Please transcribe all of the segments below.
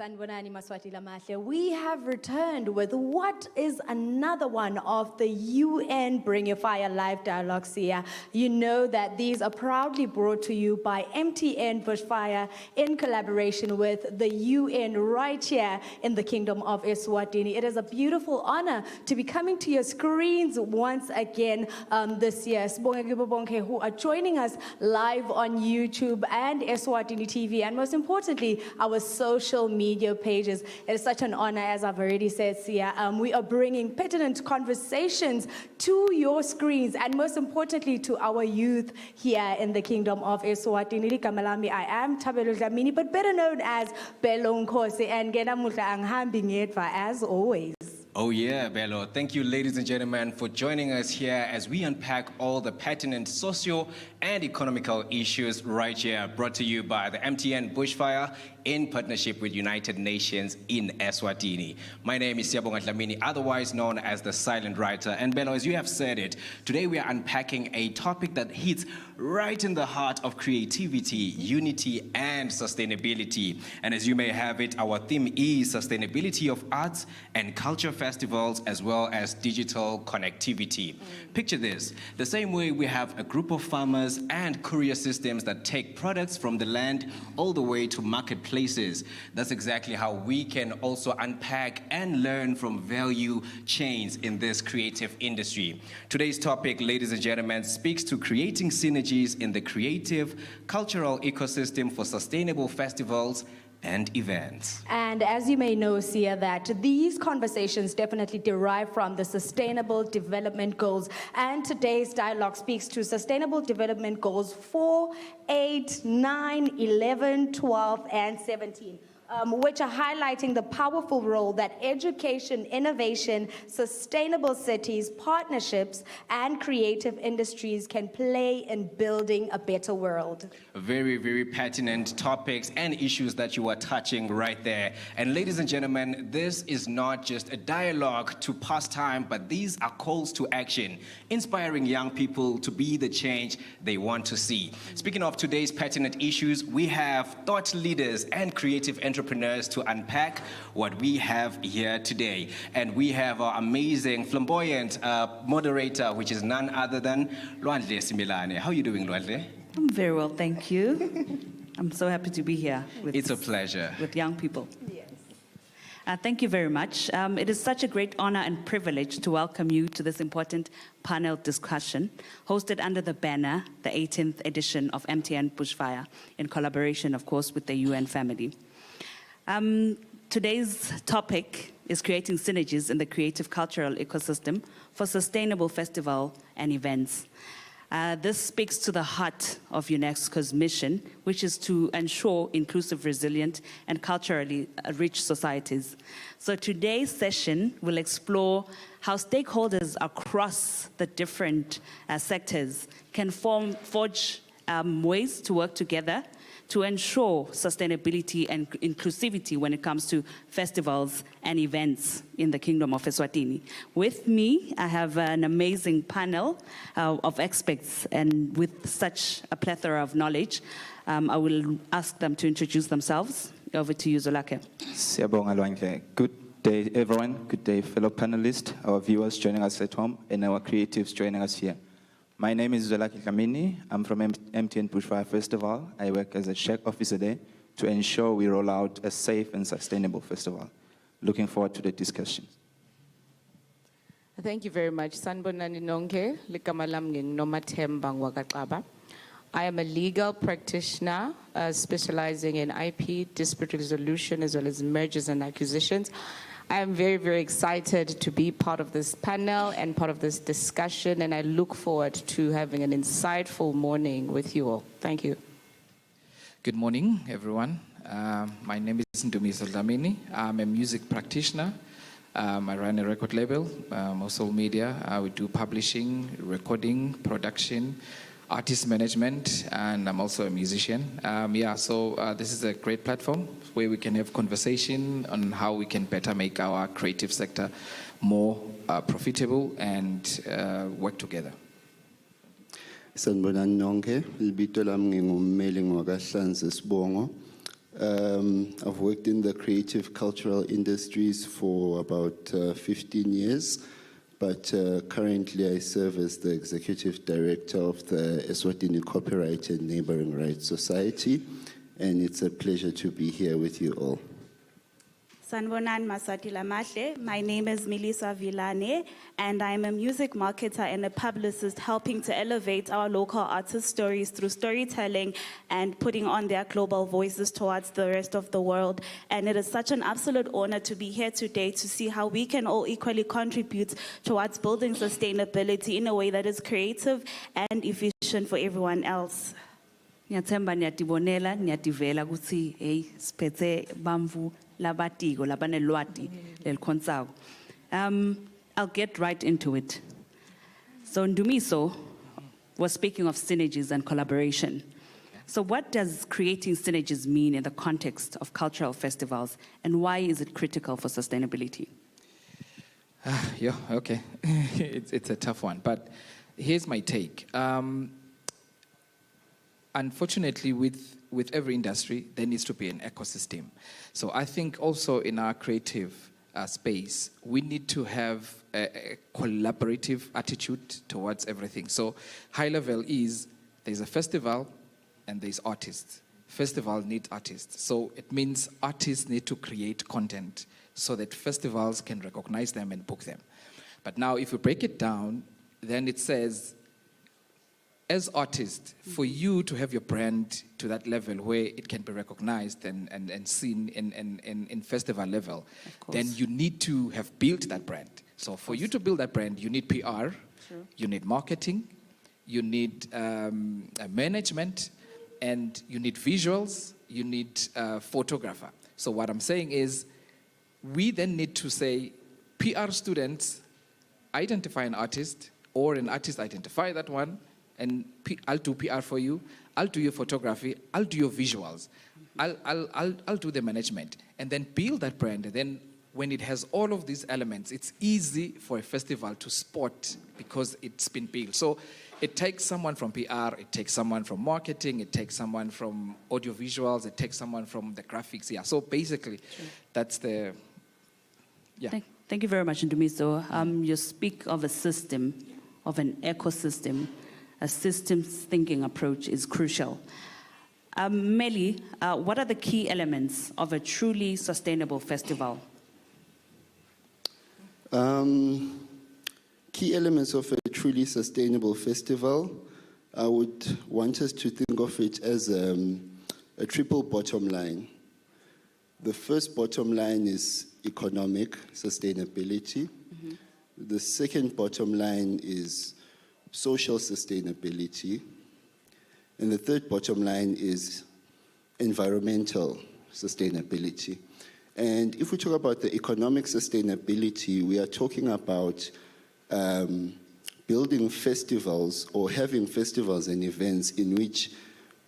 Sanibonani Maswati Lamahle. We have returned with what is another one of the UN Bring Your Fire live dialogues here. You know that these are proudly brought to you by MTN Bushfire in collaboration with the UN right here in the Kingdom of Eswatini. It is a beautiful honor to be coming to your screens once again this year. Sibonge kibo bonke who are joining us live on YouTube and Eswatini TV, and most importantly, our social media pages. It is such an honor, as I've already said, Sia. We are bringing pertinent conversations to your screens, and most importantly, to our youth here in the Kingdom of Eswatini. Likamalami, I am Tabelo Dlamini, but better known as Belo Nkosi, and Gena Mutla Anghambi Ngedva, as always. Oh yeah, Bello. Thank you, ladies and gentlemen, for joining us here as we unpack all the pertinent socio and economical issues right here, brought to you by the MTN Bushfire in partnership with United Nations in Eswatini. My name is Siyabonga Dlamini, otherwise known as the Silent Writer. And Bello, as you have said it, today we are unpacking a topic that hits right in the heart of creativity, unity, and sustainability. And as you may have it, our theme is sustainability of arts and culture festivals, as well as digital connectivity. Picture this: the same way we have a group of farmers and courier systems that take products from the land all the way to marketplaces. That's exactly how we can also unpack and learn from value chains in this creative industry. Today's topic, ladies and gentlemen, speaks to creating synergies in the creative cultural ecosystem for sustainable festivals and events. And as you may know, Sia, that these conversations definitely derive from the Sustainable Development Goals. And today's dialogue speaks to Sustainable Development Goals 4, 8, 9, 11, 12, and 17. Which are highlighting the powerful role that education, innovation, sustainable cities, partnerships, and creative industries can play in building a better world. Very, very pertinent topics and issues that you are touching right there. And ladies and gentlemen, this is not just a dialogue to pass time, but these are calls to action, inspiring young people to be the change they want to see. Speaking of today's pertinent issues, we have thought leaders and creative entrepreneurs to unpack what we have here today. And we have our amazing, flamboyant moderator, which is none other than Lwandle Similane. How are you doing, Lwandle? I'm very well, thank you. I'm so happy to be here with It's a pleasure. With young people. Yes. Thank you very much. It is such a great honor and privilege to welcome you to this important panel discussion, hosted under the banner, the 18th edition of MTN Bushfire, in collaboration, of course, with the UN family. Today's topic is creating synergies in the creative cultural ecosystem for sustainable festival and events. This speaks to the heart of UNESCO's mission, which is to ensure inclusive, resilient, and culturally rich societies. So today's session will explore how stakeholders across the different sectors can forge ways to work together to ensure sustainability and inclusivity when it comes to festivals and events in the Kingdom of Eswatini. With me, I have an amazing panel of experts, and with such a plethora of knowledge, I will ask them to introduce themselves. Over to you, Zolake. Siyabonga Lwandle. Good day, everyone. Good day, fellow panelists, our viewers joining us at home, and our creatives joining us here. My name is Eswatini Kamini. I'm from MTN Bushfire Festival. I work as a check officer there to ensure we roll out a safe and sustainable festival. Looking forward to the discussion. Thank you very much. Sanibonani nonke, ligama lami nginomathemba ngwakaqaba. I am a legal practitioner specializing in IP, dispute resolution, as well as mergers and acquisitions. I am very, very excited to be part of this panel and part of this discussion, and I look forward to having an insightful morning with you all. Thank you. Good morning, everyone. My name is Ndumiso Dlamini. I'm a music practitioner. I run a record label, Muscle Media. We do publishing, recording, production, artist management, and I'm also a musician. This is a great platform where we can have conversation on how we can better make our creative sector more profitable and work together. Sanibonani nonke, libito lami ngingummeli ngwakaHlanzi Sibongo. I've worked in the creative cultural industries for about 15 years, but currently I serve as the Executive Director of the Eswatini Copyright and Neighboring Rights Society, and it's a pleasure to be here with you all. Sanbonan Maswati Lamahle. My name is Melissa Villane, and I'm a music marketer and a publicist helping to elevate our local artist stories through storytelling and putting on their global voices towards the rest of the world. And it is such an absolute honor to be here today to see how we can all equally contribute towards building sustainability in a way that is creative and efficient for everyone else. Ngiyathemba niyatibonela niyativela ukuthi hey siphethe bamvu labatiko labanelwati lelikhonsayo. I'll get right into it. So Ndumiso was speaking of synergies and collaboration. So what does creating synergies mean in the context of cultural festivals, and why is it critical for sustainability? Yeah, okay. It's a tough one, but here's my take. Unfortunately, with every industry, there needs to be an ecosystem. So I think also in our creative space, we need to have a collaborative attitude towards everything. So high level is, there's a festival and there's artists. Festival need artists. So it means artists need to create content so that festivals can recognize them and book them. But now if you break it down, then it says, as artists, for you to have your brand to that level where it can be recognized and seen in festival level, then you need to have built that brand. So for you to build that brand, you need PR, you need marketing, you need management, and you need visuals, you need a photographer. So what I'm saying is, we then need to say, PR students identify an artist, or an artist identify that one, and I'll do PR for you, I'll do your photography, I'll do your visuals, I'll do the management, and then build that brand. And then when it has all of these elements, it's easy for a festival to spot because it's been built. So it takes someone from PR, it takes someone from marketing, it takes someone from audio visuals, it takes someone from the graphics. Yeah, so basically, that's the, yeah. Thank you very much, Ndumiso. You speak of a system, of an ecosystem. A systems thinking approach is crucial. Meli, what are the key elements of a truly sustainable festival? Key elements of a truly sustainable festival, I would want us to think of it as a triple bottom line. The first bottom line is economic sustainability. The second bottom line is social sustainability. And the third bottom line is environmental sustainability. And if we talk about the economic sustainability, we are talking about building festivals or having festivals and events in which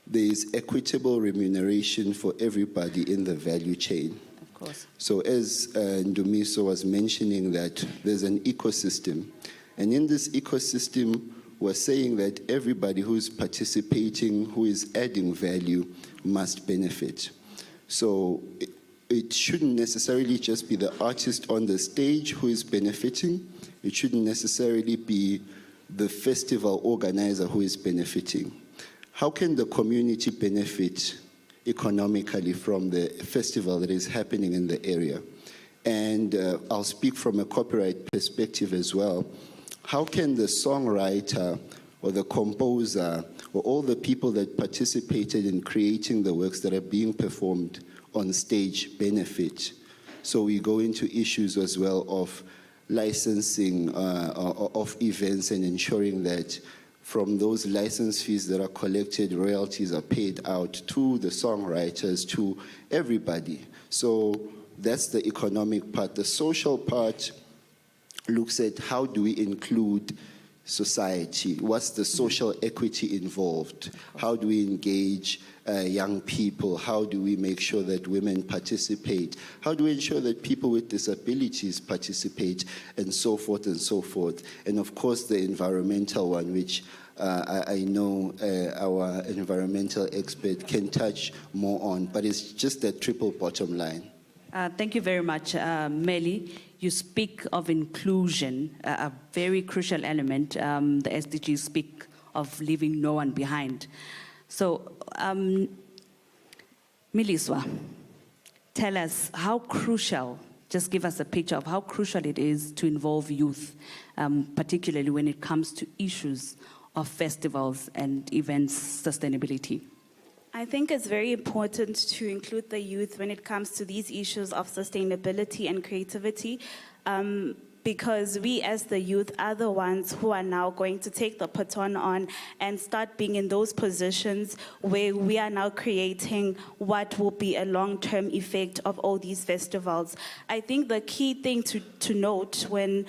there is equitable remuneration for everybody in the value chain. Of course. So as Ndumiso was mentioning, that there's an ecosystem. And in this ecosystem, we're saying that everybody who's participating, who is adding value, must benefit. So it shouldn't necessarily just be the artist on the stage who is benefiting. It shouldn't necessarily be the festival organizer who is benefiting. How can the community benefit economically from the festival that is happening in the area? And I'll speak from a copyright perspective as well. How can the songwriter or the composer or all the people that participated in creating the works that are being performed on stage benefit? So we go into issues as well of licensing of events and ensuring that from those license fees that are collected, royalties are paid out to the songwriters, to everybody. So that's the economic part. The social part looks at how do we include society? What's the social equity involved? How do we engage young people? How do we make sure that women participate? How do we ensure that people with disabilities participate? And so forth and so forth. And of course, the environmental one, which I know our environmental expert can touch more on, but it's just that triple bottom line. Thank you very much, Melly. You speak of inclusion, a very crucial element. The SDGs speak of leaving no one behind. So, Miliswa, tell us how crucial, just give us a picture of how crucial it is to involve youth, particularly when it comes to issues of festivals and events sustainability. I think it's very important to include the youth when it comes to these issues of sustainability and creativity, because we as the youth are the ones who are now going to take the baton on and start being in those positions where we are now creating what will be a long-term effect of all these festivals. I think the key thing to note when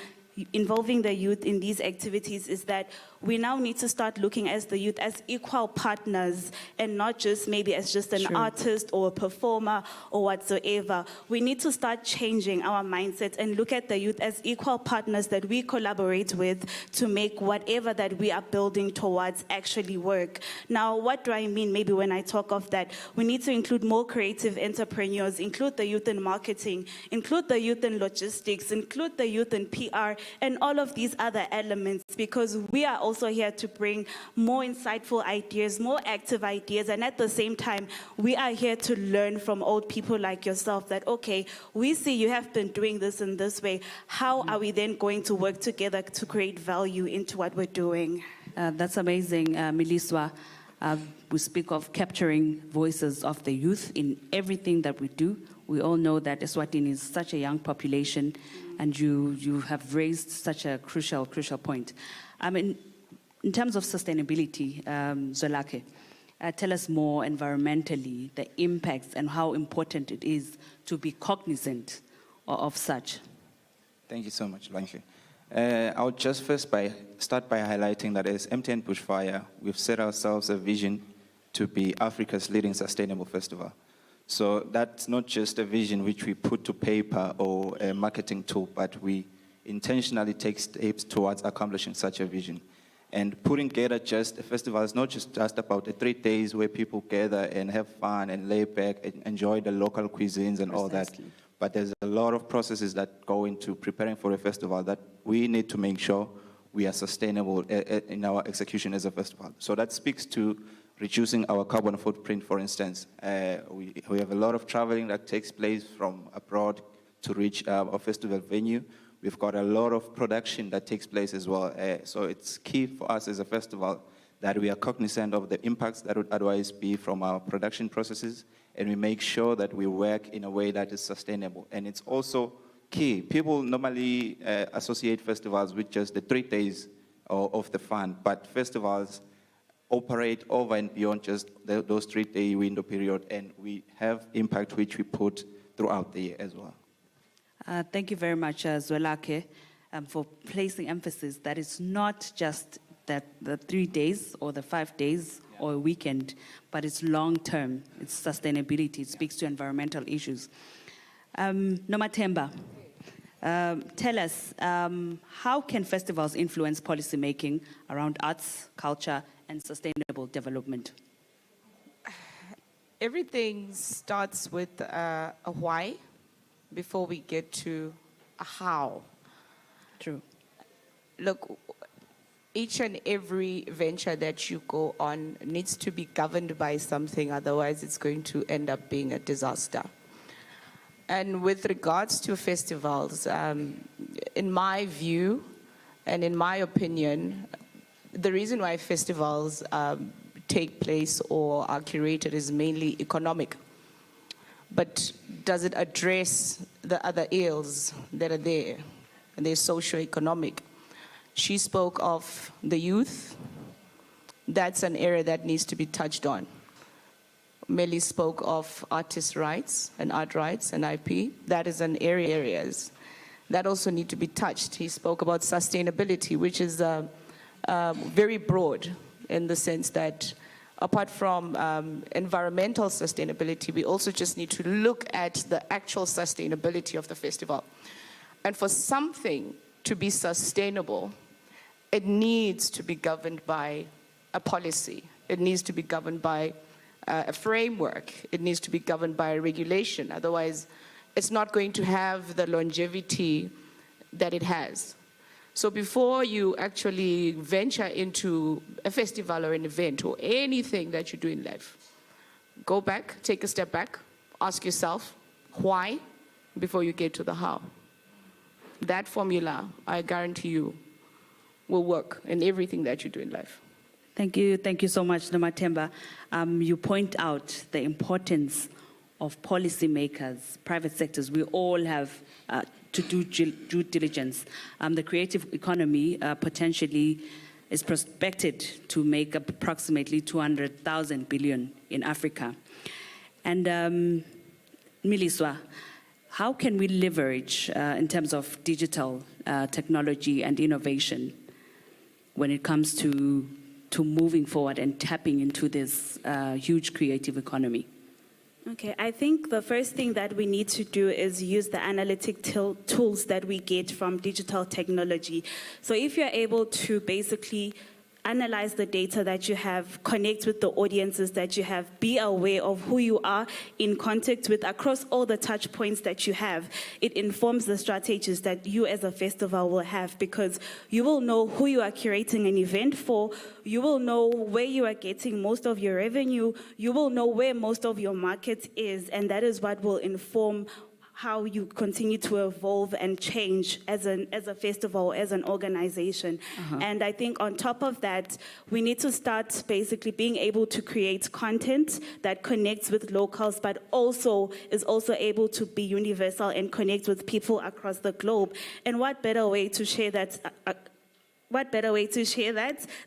involving the youth in these activities is that we now need to start looking as the youth as equal partners and not just maybe as just an artist or a performer or whatsoever. We need to start changing our mindset and look at the youth as equal partners that we collaborate with to make whatever that we are building towards actually work. Now, what do I mean maybe when I talk of that? We need to include more creative entrepreneurs, include the youth in marketing, include the youth in logistics, include the youth in PR, and all of these other elements, because we are also here to bring more insightful ideas, more active ideas, and at the same time, we are here to learn from old people like yourself that, okay, we see you have been doing this in this way. How are we then going to work together to create value into what we're doing? That's amazing, Miliswa. We speak of capturing voices of the youth in everything that we do. We all know that Eswatini is such a young population, and you have raised such a crucial point. I mean, in terms of sustainability, Zwelakhe, tell us more environmentally, the impacts and how important it is to be cognizant of such. Thank you so much, Lanche. I'll just start by highlighting that as MTN Bushfire, we've set ourselves a vision to be Africa's leading sustainable festival. So that's not just a vision which we put to paper or a marketing tool, but we intentionally take steps towards accomplishing such a vision. And putting together just a festival is not just about the 3 days where people gather and have fun and lay back and enjoy the local cuisines and all that. But there's a lot of processes that go into preparing for a festival that we need to make sure we are sustainable in our execution as a festival. So that speaks to reducing our carbon footprint, for instance. We have a lot of traveling that takes place from abroad to reach our festival venue. We've got a lot of production that takes place as well. So it's key for us as a festival that we are cognizant of the impacts that would otherwise be from our production processes, and we make sure that we work in a way that is sustainable. And it's also key. People normally associate festivals with just the 3 days of the fun, but festivals operate over and beyond just those 3-day window period, and we have impact which we put throughout the year as well. Thank you very much, Zwelakhe, for placing emphasis that it's not just that the 3 days or the 5 days or a weekend, but it's long-term, it's sustainability, it speaks to environmental issues. Nomathemba, tell us, how can festivals influence policymaking around arts, culture, and sustainable development? Everything starts with a why before we get to a how. True. Look, each and every venture that you go on needs to be governed by something, otherwise it's going to end up being a disaster. And with regards to festivals, in my view and in my opinion, the reason why festivals take place or are curated is mainly economic. But does it address the other ills that are there? And they're socio-economic. She spoke of the youth. That's an area that needs to be touched on. Melly spoke of artist rights and art rights and IP. That is an areas that also need to be touched. He spoke about sustainability, which is very broad in the sense that apart from environmental sustainability, we also just need to look at the actual sustainability of the festival. And for something to be sustainable, it needs to be governed by a policy. It needs to be governed by a framework. It needs to be governed by a regulation. Otherwise, it's not going to have the longevity that it has. So before you actually venture into a festival or an event or anything that you do in life, go back, take a step back, ask yourself why before you get to the how. That formula, I guarantee you, will work in everything that you do in life. Thank you so much, Nomathemba. You point out the importance of policymakers, private sectors. We all have to do due diligence. The creative economy potentially is prospected to make approximately 200,000 billion in Africa. And Miliswa, how can we leverage in terms of digital technology and innovation when it comes to moving forward and tapping into this huge creative economy? Okay, I think the first thing that we need to do is use the analytic tools that we get from digital technology. So if you're able to basically analyze the data that you have, connect with the audiences that you have, be aware of who you are in contact with across all the touch points that you have. It informs the strategies that you as a festival will have, because you will know who you are curating an event for, you will know where you are getting most of your revenue, you will know where most of your market is, and that is what will inform how you continue to evolve and change as a festival, as an organization. And I think on top of that, we need to start basically being able to create content that connects with locals, but also is also able to be universal and connect with people across the globe. And what better way to share that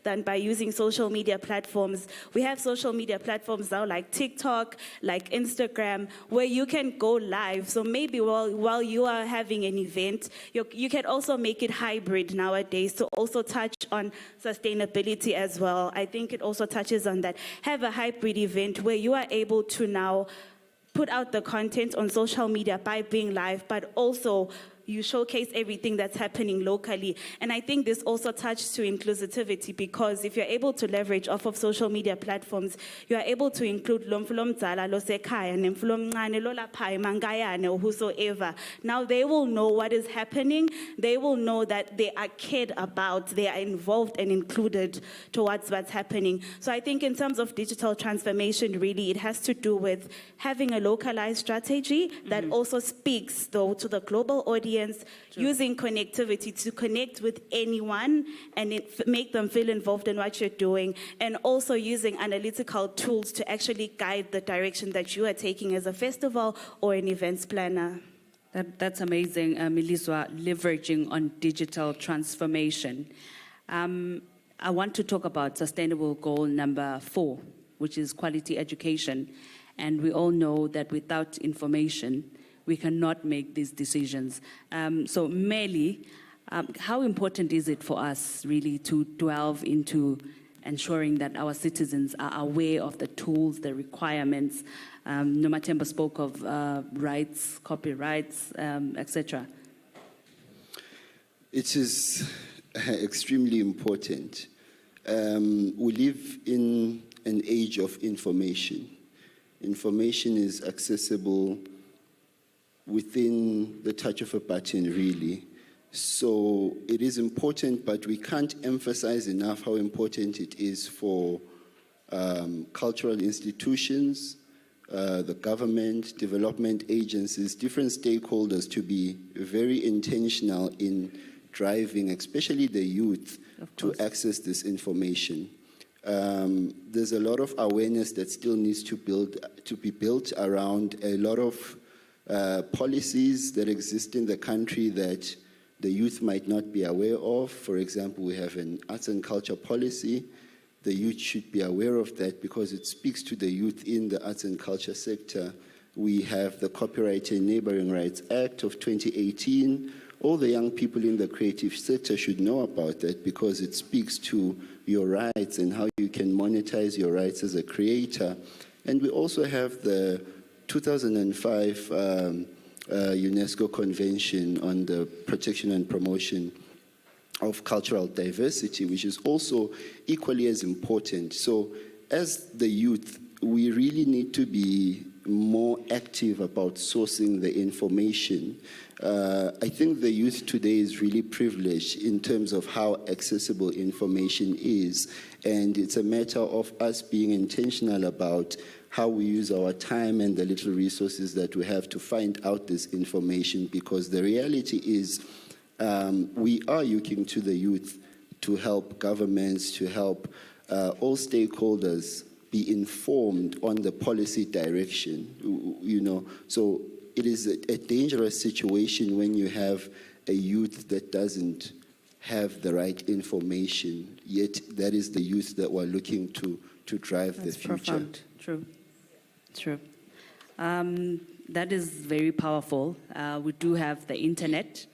than by using social media platforms? We have social media platforms now like TikTok, like Instagram, where you can go live. So maybe while you are having an event, you can also make it hybrid nowadays to also touch on sustainability as well. I think it also touches on that. Have a hybrid event where you are able to now put out the content on social media by being live, but also you showcase everything that's happening locally. And I think this also touches to inclusivity, because if you're able to leverage off of social media platforms, you are able to include lomfulomzala losekhaya nemfulomncane lolapha emangayane or whosoever. Now they will know what is happening. They will know that they are cared about, they are involved and included towards what's happening. So I think in terms of digital transformation, really, it has to do with having a localized strategy that also speaks, though, to the global audience, using connectivity to connect with anyone and make them feel involved in what you're doing, and also using analytical tools to actually guide the direction that you are taking as a festival or an events planner. That's amazing, Miliswa, leveraging on digital transformation. I want to talk about sustainable goal number 4, which is quality education. And we all know that without information, we cannot make these decisions. So Meli, how important is it for us really to delve into ensuring that our citizens are aware of the tools, the requirements? Nomathemba spoke of rights, copyrights, etc. It is extremely important. We live in an age of information. Information is accessible within the touch of a button, really. So it is important, but we can't emphasize enough how important it is for cultural institutions, the government, development agencies, different stakeholders to be very intentional in driving, especially the youth, to access this information. There's a lot of awareness that still needs to be built around a lot of policies that exist in the country that the youth might not be aware of. For example, we have an arts and culture policy. The youth should be aware of that because it speaks to the youth in the arts and culture sector. We have the Copyright and Neighboring Rights Act of 2018. All the young people in the creative sector should know about that because it speaks to your rights and how you can monetize your rights as a creator. And we also have the 2005 UNESCO Convention on the Protection and Promotion of cultural diversity, which is also equally as important. So as the youth, we really need to be more active about sourcing the information. I think the youth today is really privileged in terms of how accessible information is, and it's a matter of us being intentional about how we use our time and the little resources that we have to find out this information, because the reality is we are looking to the youth to help governments, to help all stakeholders be informed on the policy direction, So it is a dangerous situation when you have a youth that doesn't have the right information, yet that is the youth that we're looking to drive the future. Profound. True. That is very powerful. We do have the internet.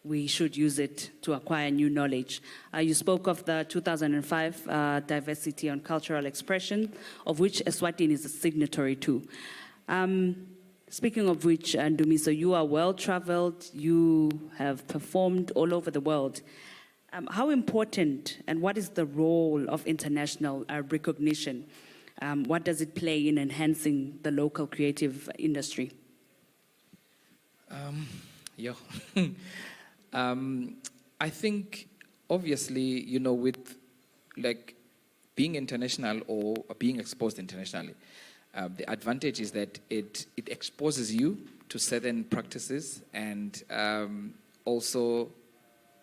We should use it to acquire new knowledge. You spoke of the 2005 Diversity on Cultural Expression, of which Eswatini is a signatory to. Speaking of which, Ndumiso, you are well-traveled, you have performed all over the world. How important and what is the role of international recognition? What does it play in enhancing the local creative industry? I think, obviously, with like being international or being exposed internationally, the advantage is that it exposes you to certain practices and also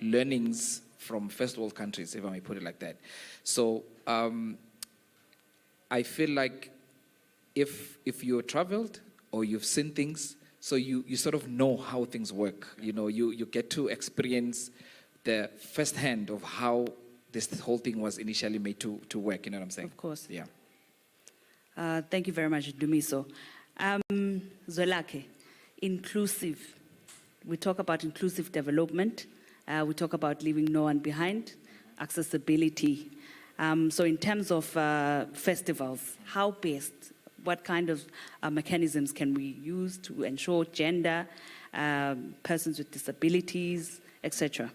learnings from first world countries, if I may put it like that. So I feel like if you're traveled or you've seen things, so you sort of know how things work. You get to experience the first hand of how this whole thing was initially made to work. You know what I'm saying? Of course. Yeah. Thank you very much, Dumiso. Zwelakhe, inclusive. We talk about inclusive development. We talk about leaving no one behind, accessibility. So in terms of festivals, how best, what kind of mechanisms can we use to ensure gender, persons with disabilities, etc.?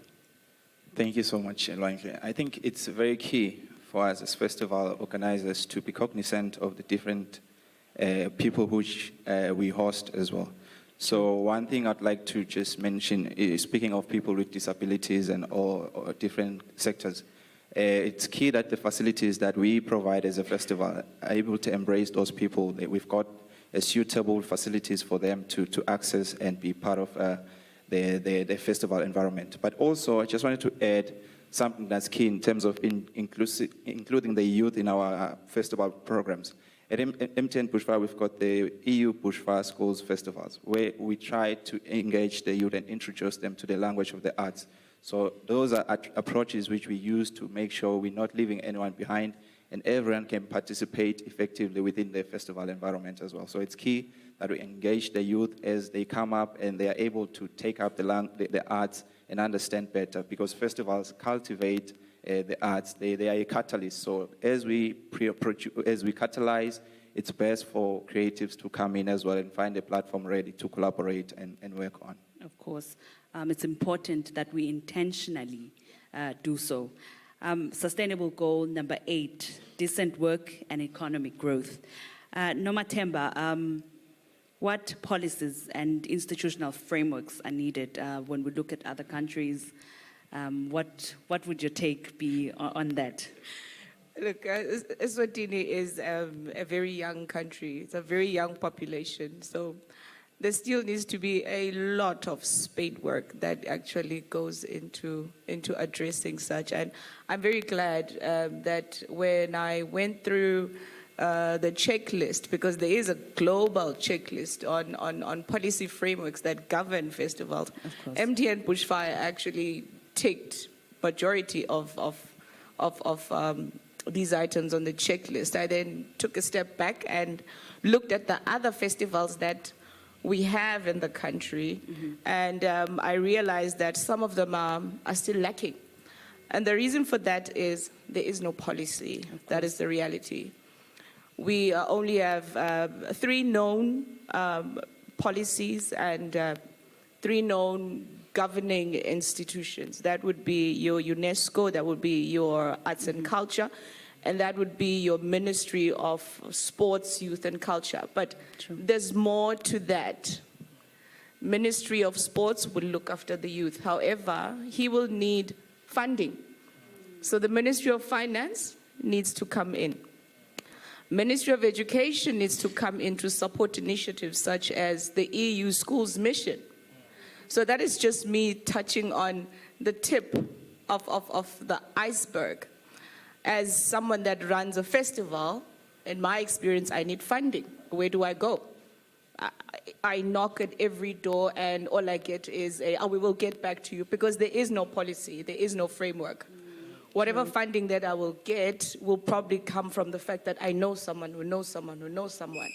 Thank you so much, Elanke. I think it's very key for us as festival organizers to be cognizant of the different people which we host as well. So one thing I'd like to just mention is, speaking of people with disabilities and all different sectors, it's key that the facilities that we provide as a festival are able to embrace those people. We've got suitable facilities for them to access and be part of the festival environment. But also, I just wanted to add something that's key in terms of including the youth in our festival programs. At MTN Bushfire, we've got the EU Bushfire Schools Festivals, where we try to engage the youth and introduce them to the language of the arts. So those are approaches which we use to make sure we're not leaving anyone behind and everyone can participate effectively within the festival environment as well. So it's key that we engage the youth as they come up and they are able to take up the arts and understand better, because festivals cultivate the arts. They are a catalyst. So as we catalyze, it's best for creatives to come in as well and find a platform ready to collaborate and work on. Of course. It's important that we intentionally do so. Sustainable goal number 8, decent work and economic growth. Nomathemba, what policies and institutional frameworks are needed when we look at other countries? What would your take be on that? Look, Eswatini is a very young country. It's a very young population. So there still needs to be a lot of spade work that actually goes into addressing such. And I'm very glad that when I went through the checklist, because there is a global checklist on policy frameworks that govern festivals, MTN Bushfire actually ticked majority of these items on the checklist. I then took a step back and looked at the other festivals that we have in the country, and I realized that some of them are still lacking. And the reason for that is there is no policy. That is the reality. We only have 3 known policies and 3 known governing institutions. That would be your UNESCO, that would be your arts and culture, and that would be your Ministry of Sports, Youth and Culture. But there's more to that. Ministry of Sports will look after the youth. However, he will need funding. So the Ministry of Finance needs to come in. Ministry of Education needs to come in to support initiatives such as the EU Schools Mission. So that is just me touching on the tip of the iceberg. As someone that runs a festival, in my experience, I need funding. Where do I go? I knock at every door and all I get is we will get back to you, because there is no policy, there is no framework. Whatever funding that I will get will probably come from the fact that I know someone who knows someone who knows someone.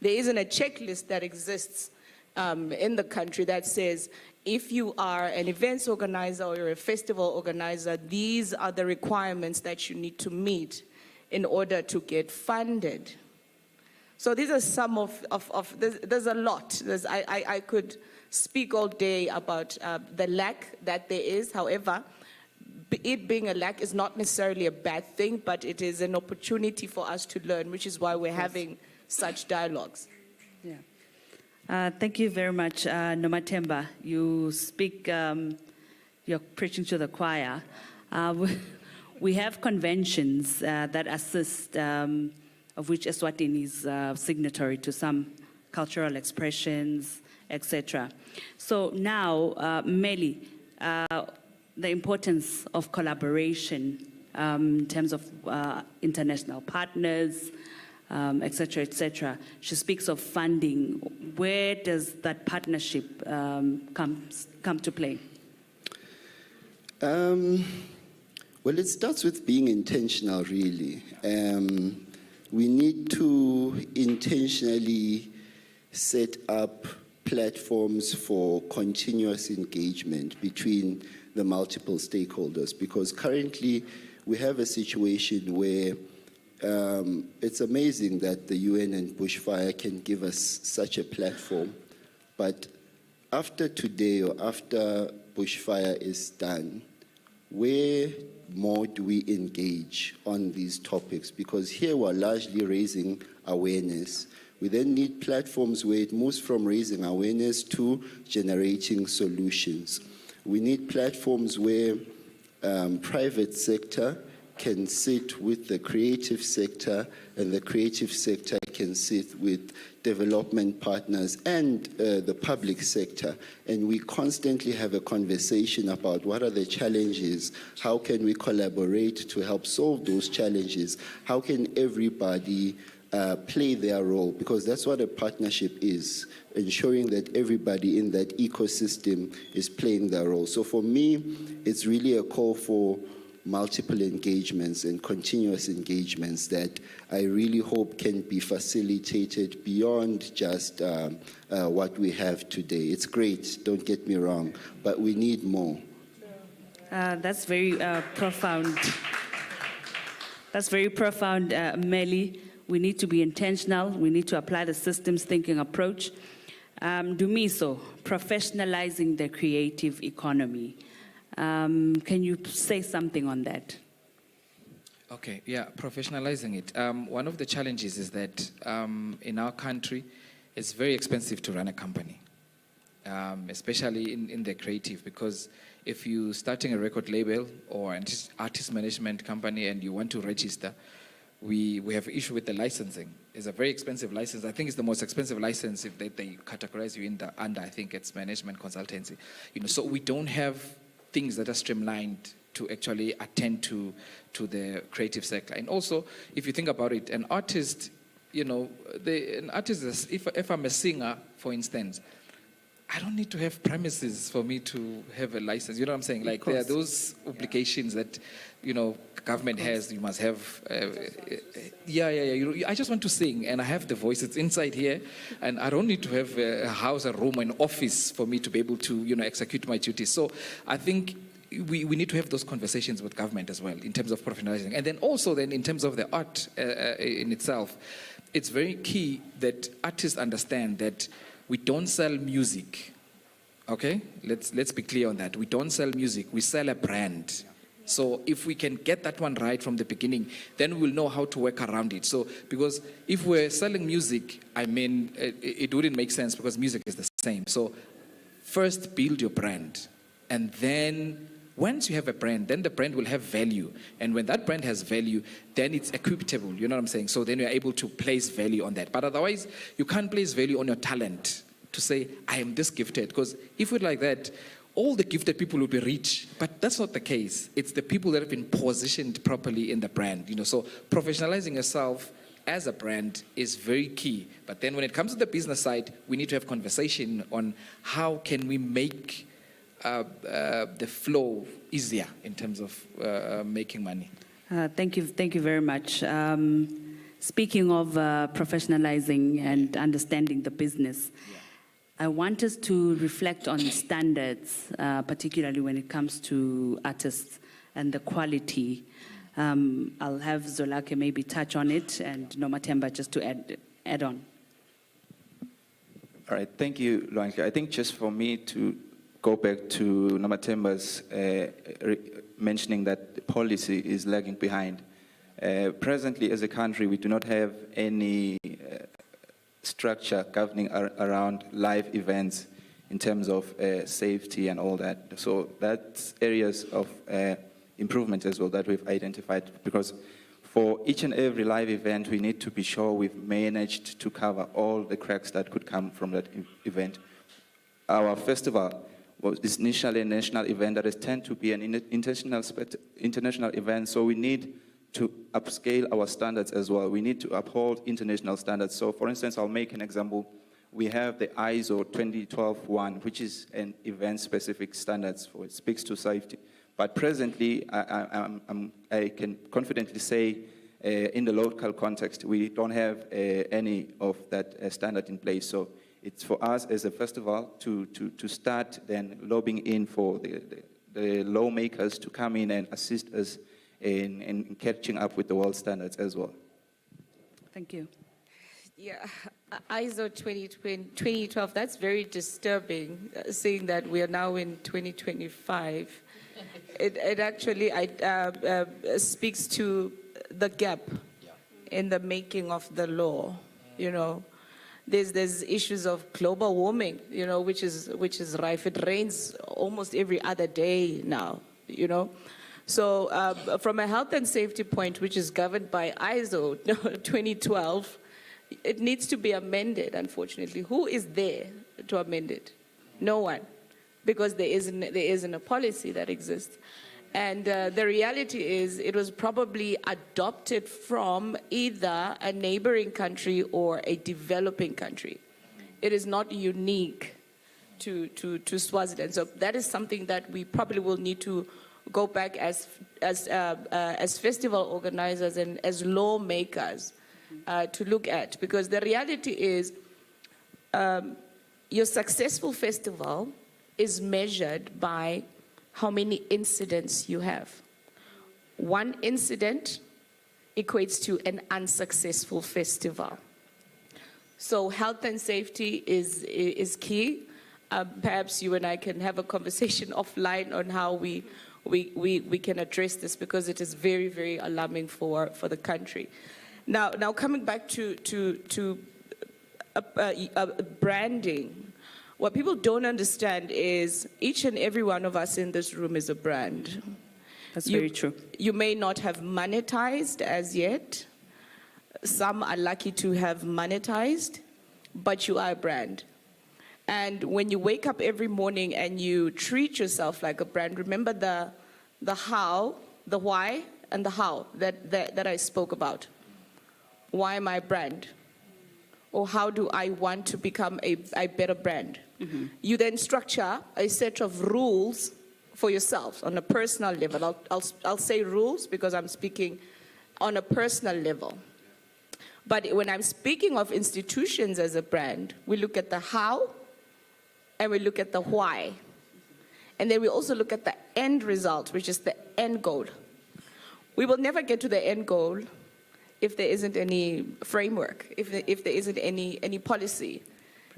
There isn't a checklist that exists in the country that says, if you are an events organizer or you're a festival organizer, these are the requirements that you need to meet in order to get funded. So these are some there's a lot. I could speak all day about the lack that there is. However, it being a lack is not necessarily a bad thing, but it is an opportunity for us to learn, which is why we're having such dialogues. Yeah. Thank you very much, Nomathemba. You speak, you're preaching to the choir. We have conventions that assist, of which Eswatini is signatory to some cultural expressions, etc. So now, Meli, the importance of collaboration in terms of international partners, etc., etc. She speaks of funding. Where does that partnership come to play? Well, it starts with being intentional, really. We need to intentionally set up platforms for continuous engagement between the multiple stakeholders, because currently we have a situation where it's amazing that the UN and Bushfire can give us such a platform, but after today or after Bushfire is done, where more do we engage on these topics? Because here we're largely raising awareness. We then need platforms where it moves from raising awareness to generating solutions. We need platforms where private sector can sit with the creative sector, and the creative sector can sit with development partners and the public sector. And we constantly have a conversation about what are the challenges, how can we collaborate to help solve those challenges, how can everybody play their role, because that's what a partnership is, ensuring that everybody in that ecosystem is playing their role. So for me, it's really a call for multiple engagements and continuous engagements that I really hope can be facilitated beyond just what we have today. It's great, don't get me wrong, but we need more. That's very profound. That's very profound, Meli. We need to be intentional. We need to apply the systems thinking approach. Dumiso, professionalizing the creative economy. Can you say something on that? Okay, yeah, professionalizing it. One of the challenges is that in our country, it's very expensive to run a company, especially in the creative, because if you're starting a record label or an artist management company and you want to register, we have issue with the licensing. It's a very expensive license. I think it's the most expensive license if they categorize you under, I think it's management consultancy. So we don't have things that are streamlined to actually attend to the creative sector. And also, if you think about it, an artist, an artist is, if I'm a singer, for instance, I don't need to have premises for me to have a license. You know what I'm saying? Like there are those obligations that, government has. You must have. I just want to sing, and I have the voice. It's inside here, and I don't need to have a house, a room, an office for me to be able to, execute my duties. So I think we need to have those conversations with government as well in terms of professionalizing, and then also in terms of the art in itself. It's very key that artists understand that we don't sell music Okay, let's be clear on that. We don't sell music, we sell a brand. So if we can get that one right from the beginning, then we'll know how to work around it. So, because if we're selling music, I mean, it wouldn't make sense because music is the same. So first build your brand. And then once you have a brand, then the brand will have value. And when that brand has value, then it's equitable, you know what I'm saying? So then you're able to place value on that. But otherwise, you can't place value on your talent to say, I am this gifted. Because if we're like that, all the gifted people will be rich, but that's not the case. It's the people that have been positioned properly in the brand, you know. So professionalizing yourself as a brand is very key. But then when it comes to the business side, we need to have conversation on how can we make the flow easier in terms of making money. Thank you very much. Speaking of professionalizing and understanding the business, I want us to reflect on standards, particularly when it comes to artists and the quality. I'll have Zolake maybe touch on it and Nomathemba just to add on. All right, thank you, Luanke. I think just for me to go back to Nomathemba's mentioning that the policy is lagging behind. Presently, as a country, we do not have any structure governing around live events in terms of safety and all that. So that's areas of improvement as well that we've identified, because for each and every live event, we need to be sure we've managed to cover all the cracks that could come from that event. Our festival was initially a national event that has tended to be an international event, so we need to upscale our standards as well. We need to uphold international standards. So for instance, I'll make an example. We have the ISO 2012-1, which is an event-specific standards for it speaks to safety. But presently, I can confidently say in the local context, we don't have any of that standard in place. So it's for us as a festival to start then lobbying in for the lawmakers to come in and assist us in catching up with the world standards as well. Thank you. Yeah, ISO 2012, that's very disturbing, seeing that we are now in 2025. It actually speaks to the gap in the making of the law, you know. There's issues of global warming, you know, which is rife. It rains almost every other day now, you know. So from a health and safety point, which is governed by ISO 2012, it needs to be amended, unfortunately. Who is there to amend it? No one, because there isn't a policy that exists. And the reality is it was probably adopted from either a neighboring country or a developing country. It is not unique to Swaziland. So that is something that we probably will need to go back as festival organizers and as lawmakers to look at, because the reality is your successful festival is measured by how many incidents you have. One incident equates to an unsuccessful festival. So health and safety is key. Perhaps you and I can have a conversation offline on how we can address this, because it is very, very alarming for the country. Now coming back to branding, what people don't understand is each and every one of us in this room is a brand. That's very true. You may not have monetized as yet. Some are lucky to have monetized, but you are a brand. And when you wake up every morning and you treat yourself like a brand, remember the how, the why, and the how that I spoke about. Why am I a brand? Or how do I want to become a better brand? Mm-hmm. You then structure a set of rules for yourself on a personal level. I'll say rules because I'm speaking on a personal level. But when I'm speaking of institutions as a brand, we look at the how and we look at the why. And then we also look at the end result, which is the end goal. We will never get to the end goal if there isn't any framework, if there isn't any policy.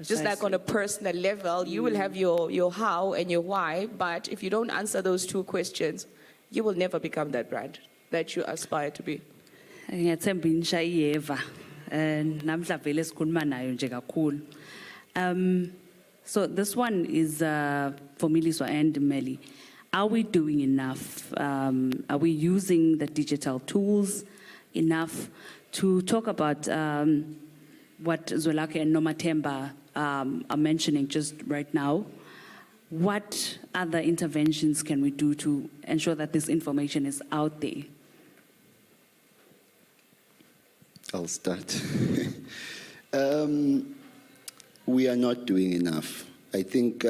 Just like on a personal level, you will have your how and your why, but if you don't answer those two questions, you will never become that brand that you aspire to be. Ngiyathemba insha iyeva namhla vele sikhuluma nayo nje kakhulu. So this one is for Miliswa and Meli. Are we doing enough? Are we using the digital tools enough to talk about what Zwelakhe and Nomathemba are mentioning just right now? What other interventions can we do to ensure that this information is out there? I'll start. We are not doing enough. I think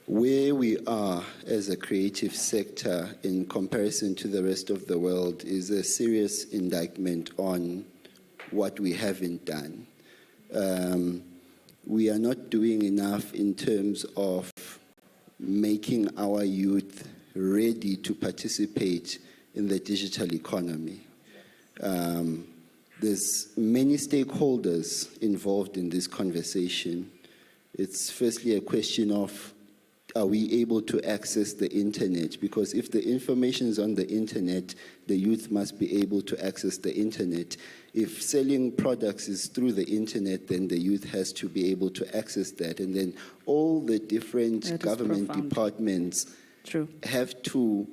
where we are as a creative sector in comparison to the rest of the world is a serious indictment on what we haven't done. We are not doing enough in terms of making our youth ready to participate in the digital economy. There's many stakeholders involved in this conversation. It's firstly a question of, are we able to access the internet? Because if the information is on the internet, the youth must be able to access the internet. If selling products is through the internet, then the youth has to be able to access that. And then all the different government departments have to.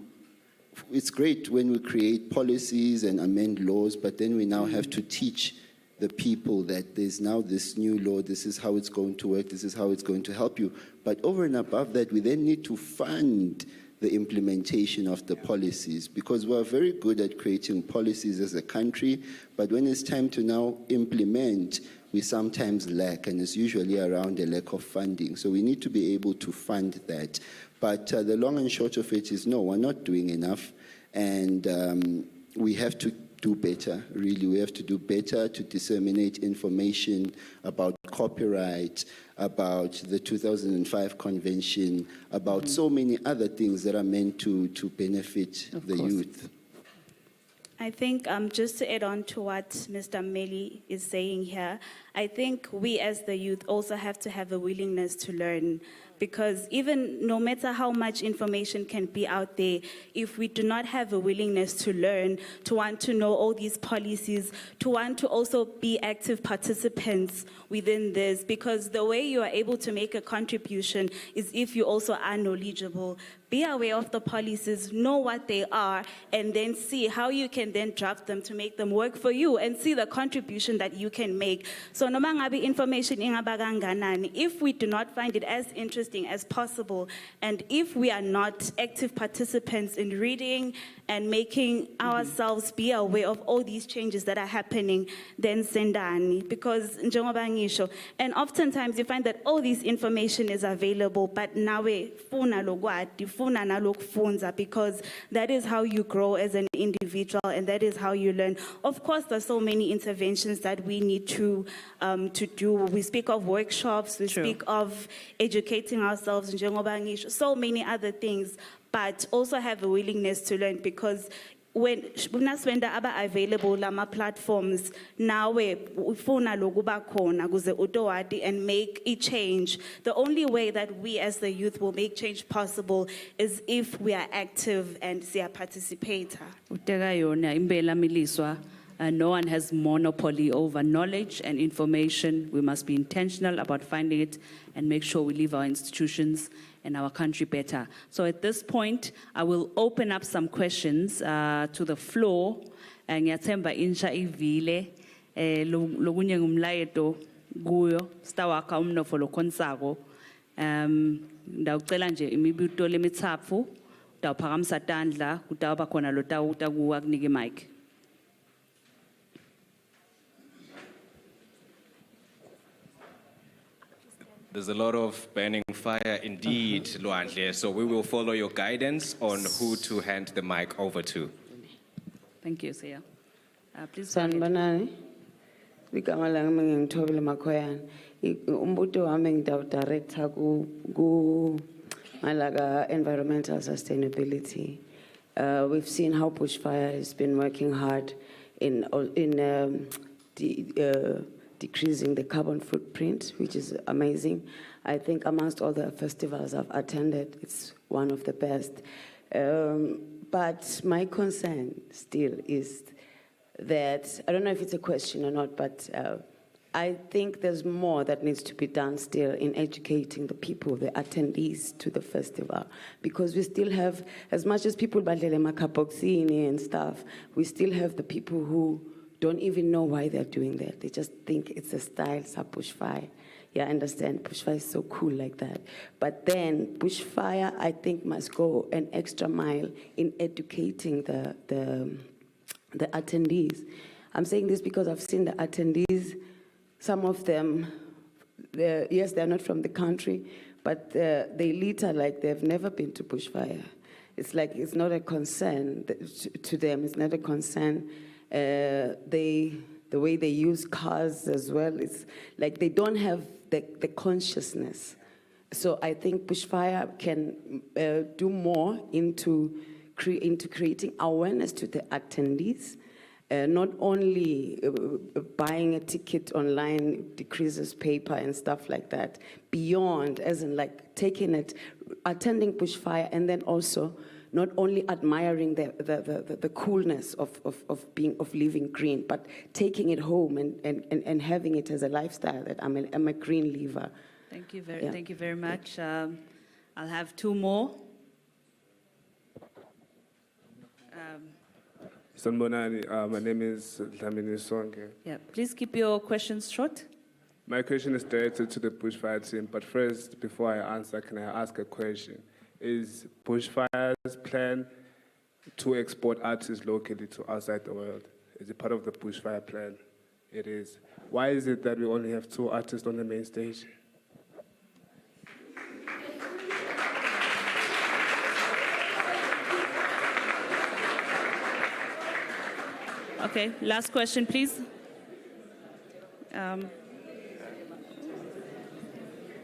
It's great when we create policies and amend laws, but then we now have to teach the people that there's now this new law, this is how it's going to work, this is how it's going to help you. But over and above that, we then need to fund the implementation of the policies, because we're very good at creating policies as a country, but when it's time to now implement, we sometimes lack, and it's usually around a lack of funding. So we need to be able to fund that. But the long and short of it is, no, we're not doing enough, and we have to do better, really. We have to do better to disseminate information about copyright, about the 2005 convention, about so many other things that are meant to benefit the youth. I think just to add on to what Mr. Meli is saying here, I think we as the youth also have to have a willingness to learn, because even no matter how much information can be out there, if we do not have a willingness to learn, to want to know all these policies, to want to also be active participants within this, because the way you are able to make a contribution is if you also are knowledgeable. Be aware of the policies, know what they are, and then see how you can then draft them to make them work for you and see the contribution that you can make. So noma ngabe information ingaba kanganani, if we do not find it as interesting as possible, and if we are not active participants in reading and making ourselves be aware of all these changes that are happening, then sendani. Because njengoba ngisho, and oftentimes you find that all this information is available, but nawe funa lokwadi, funa nalokfunza, because that is how you grow as an individual and that is how you learn. Of course, there's so many interventions that we need to do. We speak of workshops, we speak of educating ourselves, njengoba ngisho, so many other things, but also have a willingness to learn, because when unaswenda aba available lama platforms, nawe ufuna lokuba khona kuze utowati and make a change. The only way that we as the youth will make change possible is if we are active and siya participator. Uteka yona imbela Miliswa. No one has monopoly over knowledge and information. We must be intentional about finding it and make sure we leave our institutions and our country better. So at this point, I will open up some questions to the floor. Ngiyathemba insha ivile lokunye ngumlayeto kuyo stawaka umnofo lokhonsako. Ndawucela nje imibuto lemithathu dawuphakamisa tandla kutawuba khona lo tawuta kunike mic. There's a lot of burning fire indeed, Luandle. So we will follow your guidance on who to hand the mic over to. Thank you, Sia. Please. Sanbanani, bigama lami ngithobile Makhoyana. Umbuto wami ngidawudirector ku malaga environmental sustainability. We've seen how Bushfire has been working hard in decreasing the carbon footprint, which is amazing. I think amongst all the festivals I've attended, it's one of the best. But my concern still is that, I don't know if it's a question or not, but I think there's more that needs to be done still in educating the people, the attendees to the festival. Because we still have, as much as people badlele makaboxini and stuff, we still have the people who don't even know why they're doing that. They just think it's a style, it's a Bushfire. Yeah, I understand, Bushfire is so cool like that. But then Bushfire, I think, must go an extra mile in educating the attendees. I'm saying this because I've seen the attendees. Some of them, yes, they're not from the country, but they litter like they've never been to Bushfire. It's like it's not a concern to them. It's not a concern. The way they use cars as well, it's like they don't have the consciousness. So I think Bushfire can do more into creating awareness to the attendees. Not only buying a ticket online decreases paper and stuff like that, beyond, as in like taking it, attending Bushfire, and then also not only admiring the coolness of living green, but taking it home and having it as a lifestyle, that I'm a green lever. Thank you very much. I'll have two more. Sanbonani, my name is Dlamini Sonke. Yeah, please keep your questions short. My question is directed to the Bushfire team, but first, before I answer, can I ask a question? Is Bushfire's plan to export artists locally to outside the world? Is it part of the Bushfire plan? It is. Why is it that we only have 2 artists on the main stage? Okay, last question, please.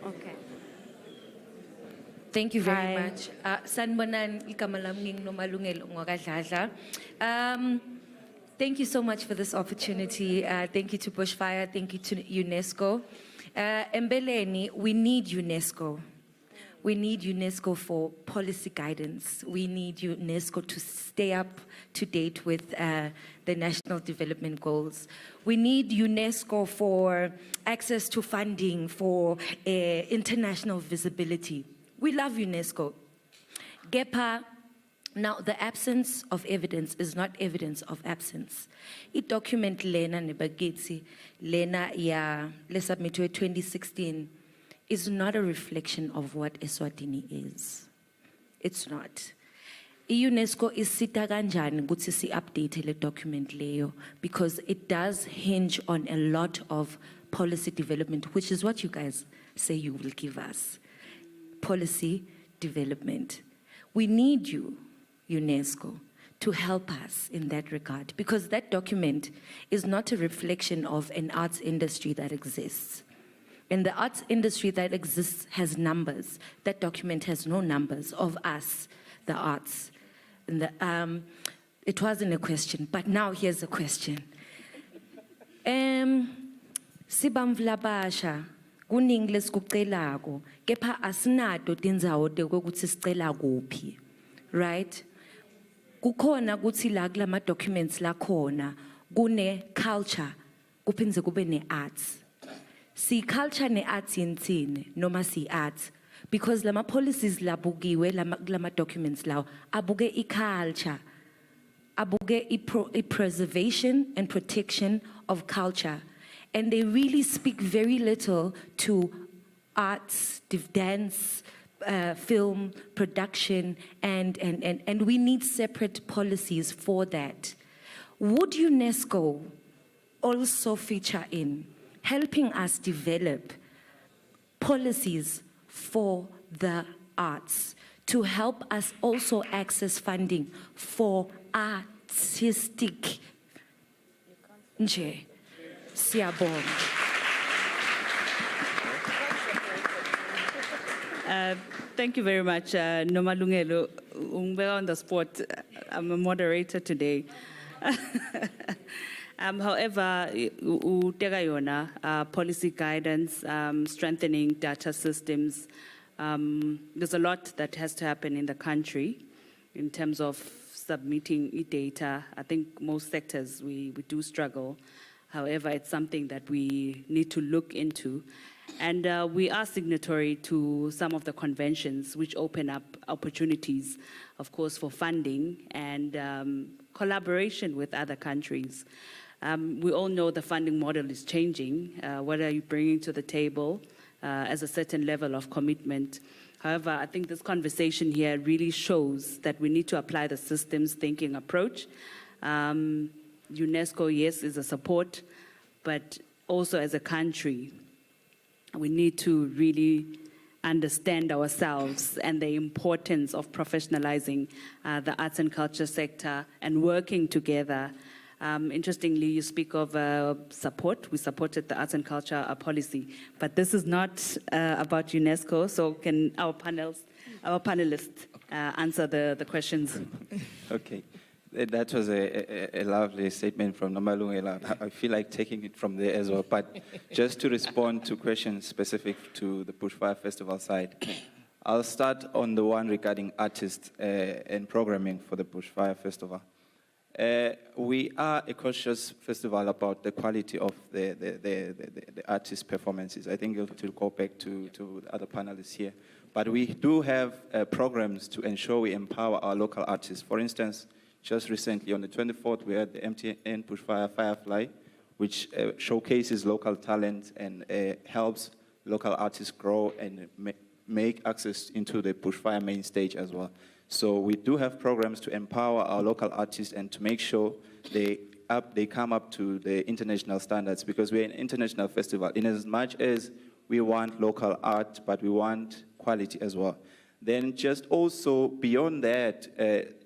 Okay. Thank you very much. Sanbonan ikamalamnging nomalungelo ngokadladla. Thank you so much for this opportunity. Thank you to Bushfire. Thank you to UNESCO. Mbeleni, we need UNESCO. We need UNESCO for policy guidance. We need UNESCO to stay up to date with the National Development Goals. We need UNESCO for access to funding, for international visibility. We love UNESCO. GEPA, now the absence of evidence is not evidence of absence. It document lena nebagitsi, lena ya le submitted 2016, is not a reflection of what Eswatini is. It's not. UNESCO is sita kanjani ukuthi si update le document leyo, because it does hinge on a lot of policy development, which is what you guys say you will give us. Policy development. We need you, UNESCO, to help us in that regard, because that document is not a reflection of an arts industry that exists. And the arts industry that exists has numbers. That document has no numbers of us, the arts. And it wasn't a question, but now here's a question. Sibamvlabasha, kuningi lesikucelako, kepha asinato tindzawo tekutsi sicela kuphi, right? Kukhona kutsi la kulama documents la khona kune culture, kuphindze kube ne arts. Si culture ne arts yintsini noma si arts, because lama policies labukiwe lama documents lawo abuke I culture, abuke I preservation and protection of culture, and they really speak very little to arts, dance, film production, and we need separate policies for that. Would UNESCO also feature in helping us develop policies for the arts to help us also access funding for artistic nje siyabonga. Thank you very much, Nomalungelo. Umbeka on the spot. I'm a moderator today. However, policy guidance, strengthening data systems, there's a lot that has to happen in the country in terms of submitting e-data. I think most sectors, we do struggle. However, it's something that we need to look into. And we are signatory to some of the conventions which open up opportunities, of course, for funding and collaboration with other countries. We all know the funding model is changing. What are you bringing to the table as a certain level of commitment? However, I think this conversation here really shows that we need to apply the systems thinking approach. UNESCO, yes, is a support, but also as a country, we need to really understand ourselves and the importance of professionalizing the arts and culture sector and working together. Interestingly, you speak of support. We supported the arts and culture policy, but this is not about UNESCO. So can our panelists answer the questions? Okay. That was a lovely statement from Nomalungela. I feel like taking it from there as well. But just to respond to questions specific to the Bushfire Festival side, I'll start on the one regarding artists and programming for the Bushfire Festival. We are a cautious festival about the quality of the artist performances. I think it will go back to the other panelists here. But we do have programs to ensure we empower our local artists. For instance, just recently on the 24th, we had the MTN Bushfire Firefly, which showcases local talent and helps local artists grow and make access into the Bushfire main stage as well. So we do have programs to empower our local artists and to make sure they come up to the international standards, because we're an international festival. In as much as we want local art, but we want quality as well. Then just also beyond that,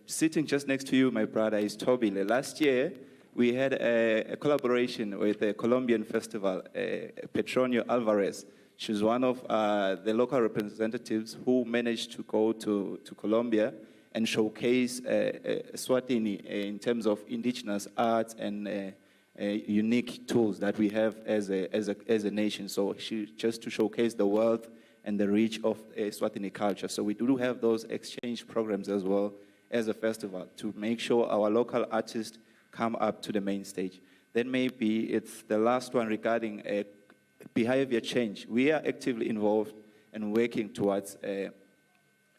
sitting just next to you, my brother, is Tobile. Last year, we had a collaboration with a Colombian festival, Petronio Alvarez. She's one of the local representatives who managed to go to Colombia and showcase Eswatini in terms of indigenous arts and unique tools that we have as a nation. So just to showcase the wealth and the reach of Eswatini culture. So we do have those exchange programs as well as a festival to make sure our local artists come up to the main stage. Then maybe it's the last one regarding behavior change. We are actively involved and working towards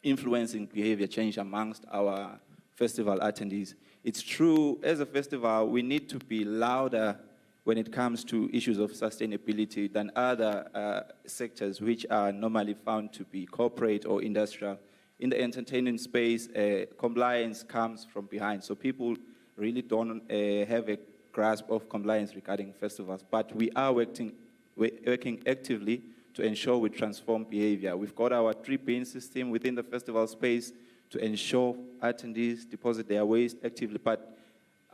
influencing behavior change amongst our festival attendees. It's true, as a festival, we need to be louder when it comes to issues of sustainability than other sectors which are normally found to be corporate or industrial. In the entertainment space, compliance comes from behind. So people really don't have a grasp of compliance regarding festivals. But we are working actively to ensure we transform behavior. We've got our 3-bin system within the festival space to ensure attendees deposit their waste actively. But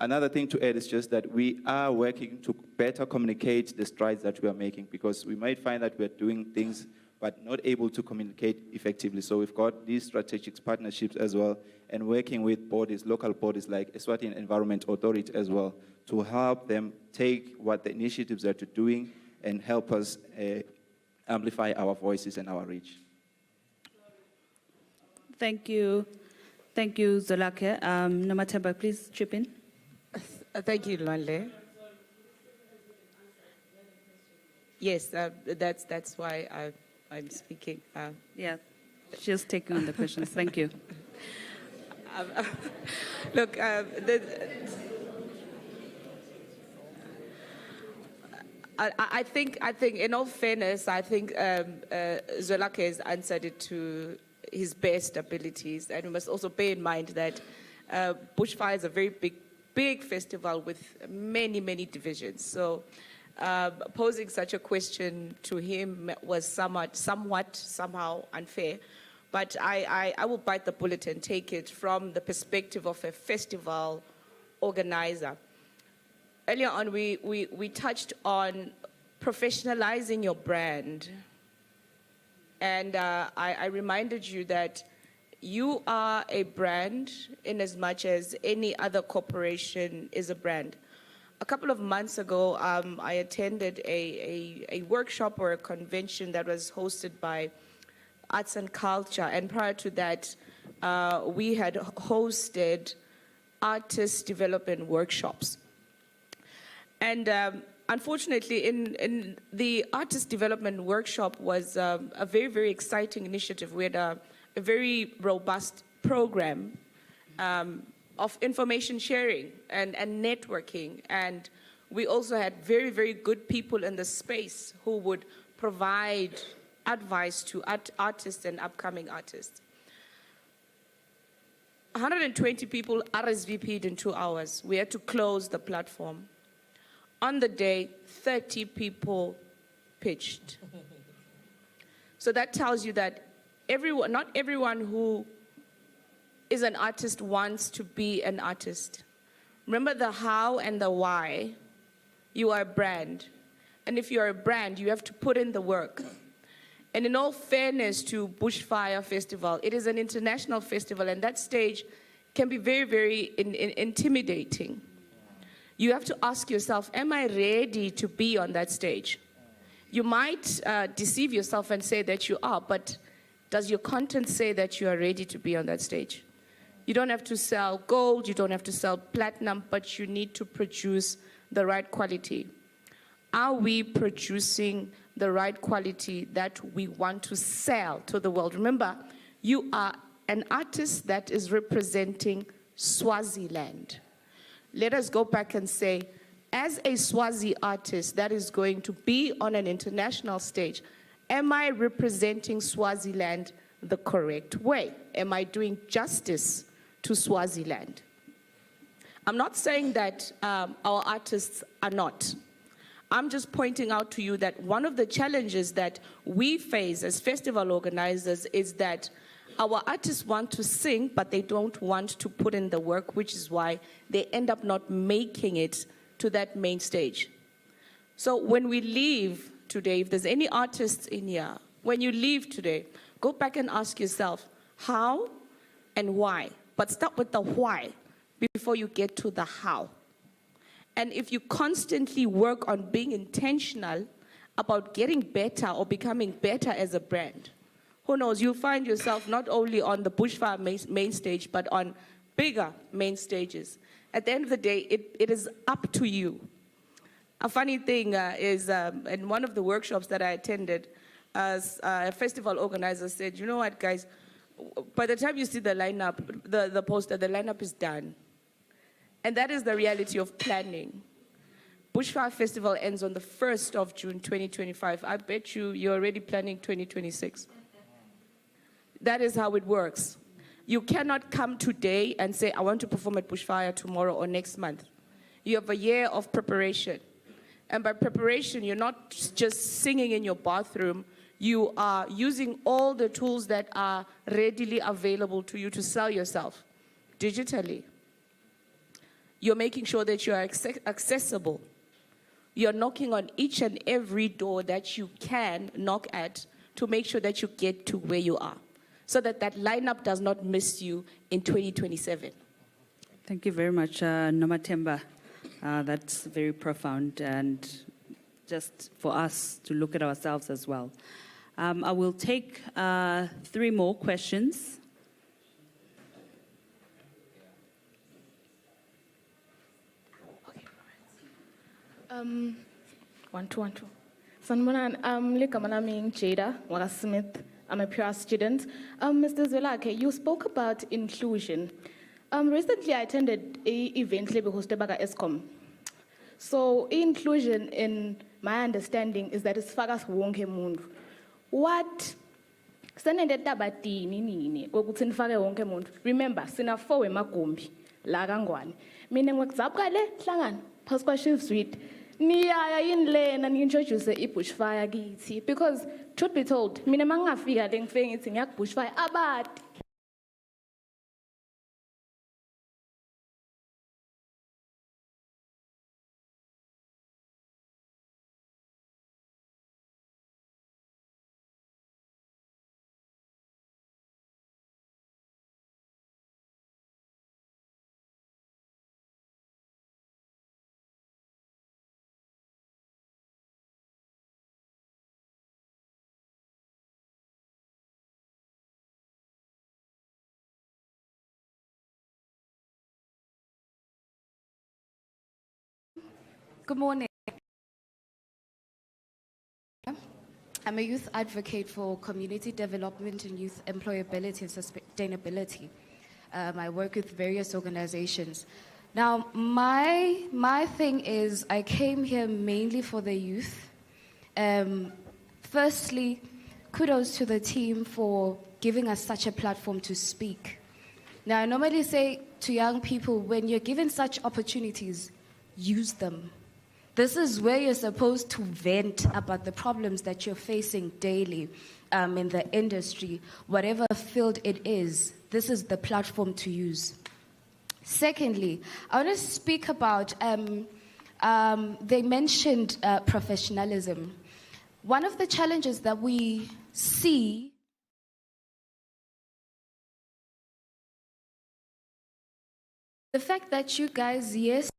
another thing to add is just that we are working to better communicate the strides that we are making, because we might find that we're doing things but not able to communicate effectively. So we've got these strategic partnerships as well, and working with bodies, local bodies like Eswatini Environment Authority as well, to help them take what the initiatives that they're doing and help us amplify our voices and our reach. Thank you. Thank you, Zolake. Nomathemba, please chip in. Thank you, Lwanle. Yes, that's why I'm speaking. Yeah, she's taking on the questions. Thank you. Look, I think, in all fairness, I think Zolake has answered it to his best abilities, and we must also bear in mind that Bushfire is a very big festival with many divisions. So posing such a question to him was somehow unfair. But I will bite the bullet and take it from the perspective of a festival organizer. Earlier on, we touched on professionalizing your brand. And I reminded you that you are a brand in as much as any other corporation is a brand. a couple of months ago, I attended a workshop or a convention that was hosted by Arts and Culture. And prior to that, we had hosted artist development workshops. And unfortunately, in the artist development workshop was a very, very exciting initiative. We had a very robust program of information sharing and networking. And we also had very, very good people in the space who would provide advice to artists and upcoming artists. 120 people RSVP'd in 2 hours. We had to close the platform. On the day, 30 people pitched. So that tells you that not everyone who is an artist wants to be an artist. Remember the how and the why. You are a brand. And if you're a brand, you have to put in the work. And in all fairness to Bushfire Festival, it is an international festival, and that stage can be very, very intimidating. You have to ask yourself, am I ready to be on that stage? You might deceive yourself and say that you are, but does your content say that you are ready to be on that stage? You don't have to sell gold, you don't have to sell platinum, but you need to produce the right quality. Are we producing the right quality that we want to sell to the world? Remember, you are an artist that is representing Swaziland. Let us go back and say, as a Swazi artist that is going to be on an international stage, am I representing Swaziland the correct way? Am I doing justice to Swaziland? I'm not saying that our artists are not. I'm just pointing out to you that one of the challenges that we face as festival organizers is that our artists want to sing, but they don't want to put in the work, which is why they end up not making it to that main stage. So when we leave today, if there's any artists in here, when you leave today, go back and ask yourself how and why. But start with the why before you get to the how. And if you constantly work on being intentional about getting better or becoming better as a brand, who knows, you'll find yourself not only on the Bushfire main stage, but on bigger main stages. At the end of the day, it is up to you. A funny thing is, in one of the workshops that I attended, a festival organizer said, you know what, guys, by the time you see the lineup, the poster, the lineup is done. And that is the reality of planning. Bushfire Festival ends on the 1st of June, 2025. I bet you're already planning 2026. That is how it works. You cannot come today and say, I want to perform at Bushfire tomorrow or next month. You have a year of preparation. And by preparation, you're not just singing in your bathroom. You are using all the tools that are readily available to you to sell yourself digitally. You're making sure that you are accessible. You're knocking on each and every door that you can knock at to make sure that you get to where you are, so that that lineup does not miss you in 2027. Thank you very much, Nomathemba. That's very profound, and just for us to look at ourselves as well. I will take 3 more questions. One, two. Sanbonan, ligama lami Jada Waka Smith. I'm a PR student. Mr. Zwelakhe, you spoke about inclusion. Recently, I attended an event hosted by Eskom. So, inclusion, in my understanding, is that it's fagas wonke mundu. What? Senende tabatini nini kokuthi nifake wonke umuntu. Remember, sina 4 emagumbi la kaNgwane. Mina ngwakuzapha le hlangana phasi kwa Shiv Suite. Niyaya yini lena ni-introduce i-Bushfire kithi, because truth be told, mina mangingafika le ngifike ngithi ngiyaku-Bushfire abadi. Good morning. I'm a youth advocate for community development and youth employability and sustainability. I work with various organizations. Now, my thing is, I came here mainly for the youth. Firstly, kudos to the team for giving us such a platform to speak. Now, I normally say to young people, when you're given such opportunities, use them. This is where you're supposed to vent about the problems that you're facing daily in the industry, whatever field it is. This is the platform to use. Secondly, I want to speak about, they mentioned professionalism. One of the challenges that we see the fact that you guys, yes,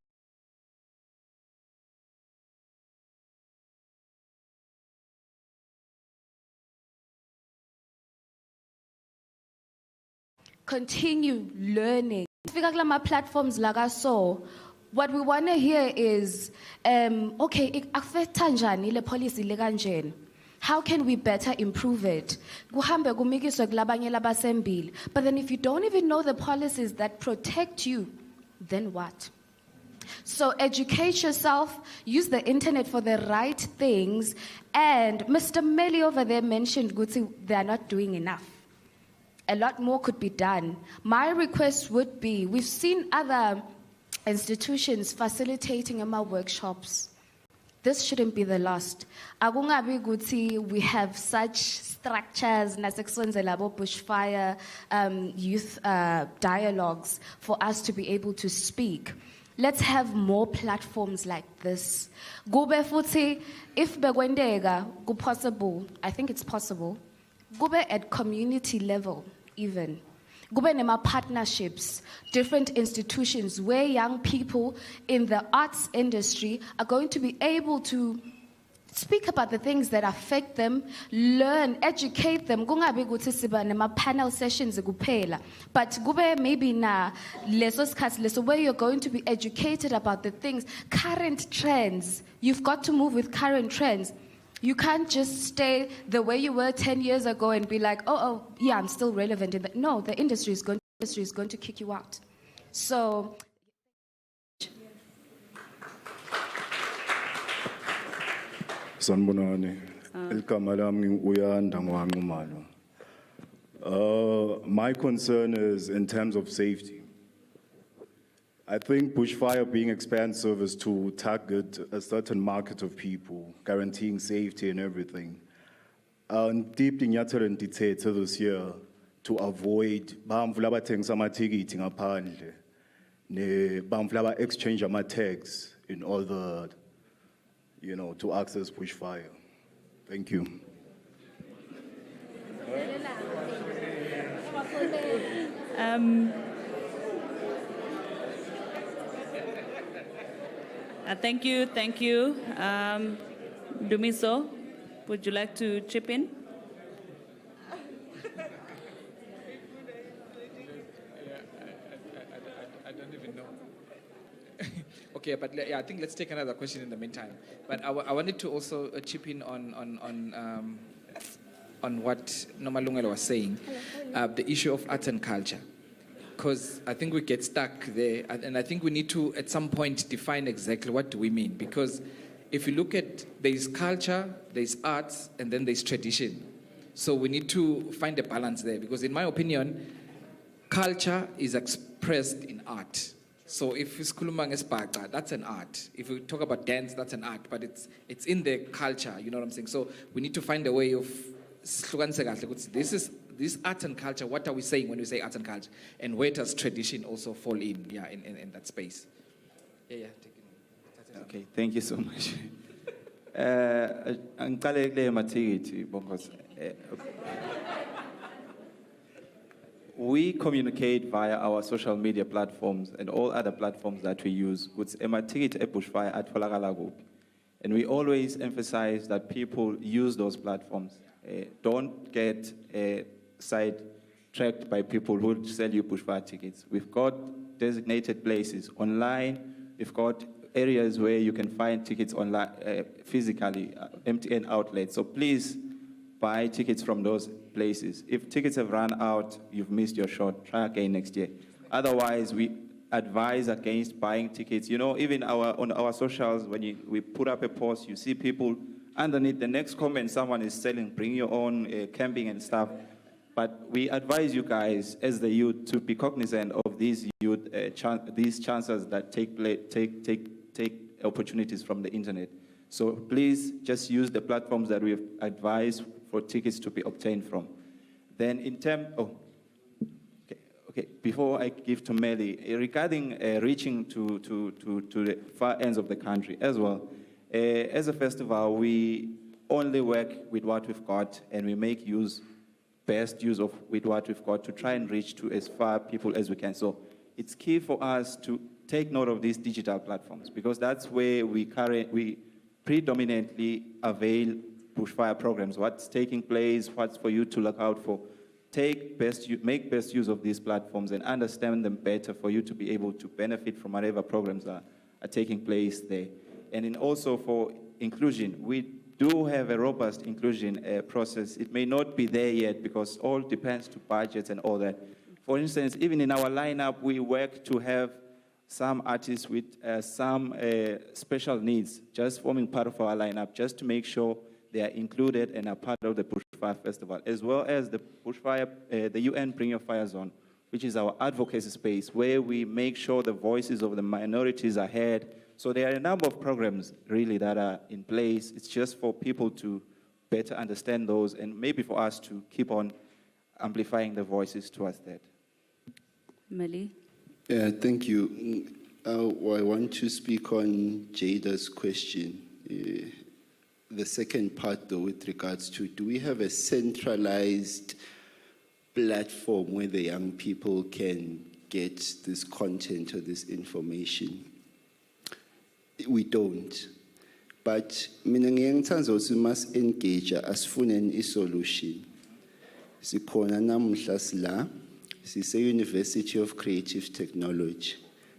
continue learning. Platforms like I saw, what we want to hear is, okay, le policy le kanjeni? How can we better improve it? But then if you don't even know the policies that protect you, then what? So educate yourself, use the internet for the right things, and Mr. Melly over there mentioned they are not doing enough. A lot more could be done. My request would be, we've seen other institutions facilitating our workshops. This shouldn't be the last. Akungabi guti we have such structures, naseksenzela Bushfire, youth dialogues for us to be able to speak. Let's have more platforms like this. Gube futhi, if bekwendeka, possible, I think it's possible. Gube at community level even. Gube nema partnerships, different institutions where young people in the arts industry are going to be able to speak about the things that affect them, learn, educate them. Kungabi ukuthi siba nema panel sessions kuphela, but kube maybe na leso skhathi leso where you're going to be educated about the things, current trends. You've got to move with current trends. You can't just stay the way you were 10 years ago and be like, oh, yeah, I'm still relevant in that. No, the industry is going to kick you out. So. Sanbonani, igama lami uyanda ngwanqumalo. My concern is in terms of safety. I think Bushfire being expansive is to target a certain market of people, guaranteeing safety and everything. Deep in Yatterentite this year to avoid Bamflaba things amatigiti ngaphandle, ne Bamflaba exchange ama tags in order, to access Bushfire. Thank you. Thank you. Dumiso, would you like to chip in? I don't even know. Okay, but I think let's take another question in the meantime. But I wanted to also chip in on what Nomalungelo was saying, the issue of arts and culture. Because I think we get stuck there, and I think we need to, at some point, define exactly what do we mean. Because if you look at, there's culture, there's arts, and then there's tradition. So we need to find a balance there. Because in my opinion, culture is expressed in art. So if it's Kulumang Espaka, that's an art. If we talk about dance, that's an art. But it's in the culture, you know what I'm saying? So we need to find a way of, this art and culture, what are we saying when we say art and culture? And where does tradition also fall in that space? Yeah. Okay, thank you so much. We communicate via our social media platforms and all other platforms that we use. And we always emphasize that people use those platforms. Don't get sidetracked by people who sell you Bushfire tickets. We've got designated places online. We've got areas where you can find tickets online, physically, MTN outlets. So please buy tickets from those places. If tickets have run out, you've missed your shot. Try again next year. Otherwise, we advise against buying tickets. You know, even on our socials, when we put up a post, you see people underneath the next comment, someone is selling, bring your own camping and stuff. But we advise you guys, as the youth, to be cognizant of these youth, these chances that take opportunities from the internet. So please just use the platforms that we've advised for tickets to be obtained from. Then in terms, before I give to Melly, regarding reaching to the far ends of the country as well, as a festival, we only work with what we've got, and we make best use of with what we've got to try and reach to as far people as we can. So it's key for us to take note of these digital platforms, because that's where we predominantly avail bushfire programs, what's taking place, what's for you to look out for. Make best use of these platforms and understand them better for you to be able to benefit from whatever programs are taking place there. And also for inclusion, we do have a robust inclusion process. It may not be there yet because all depends to budgets and all that. For instance, even in our lineup, we work to have some artists with some special needs just forming part of our lineup, just to make sure they are included and are part of the Bushfire Festival, as well as the Bushfire, the UN Bring Your Fire Zone, which is our advocacy space, where we make sure the voices of the minorities are heard. So there are a number of programs, really, that are in place. It's just for people to better understand those, and maybe for us to keep on amplifying the voices towards that. Mali? Thank you. I want to speak on Jada's question. The second part, though, with regards to, do we have a centralized platform where the young people can get this content or this information? We don't. But mina ngiyangithanda ukuthi must engage asifune isolution. Sikhona namuhla sila sise University of Creative Technology.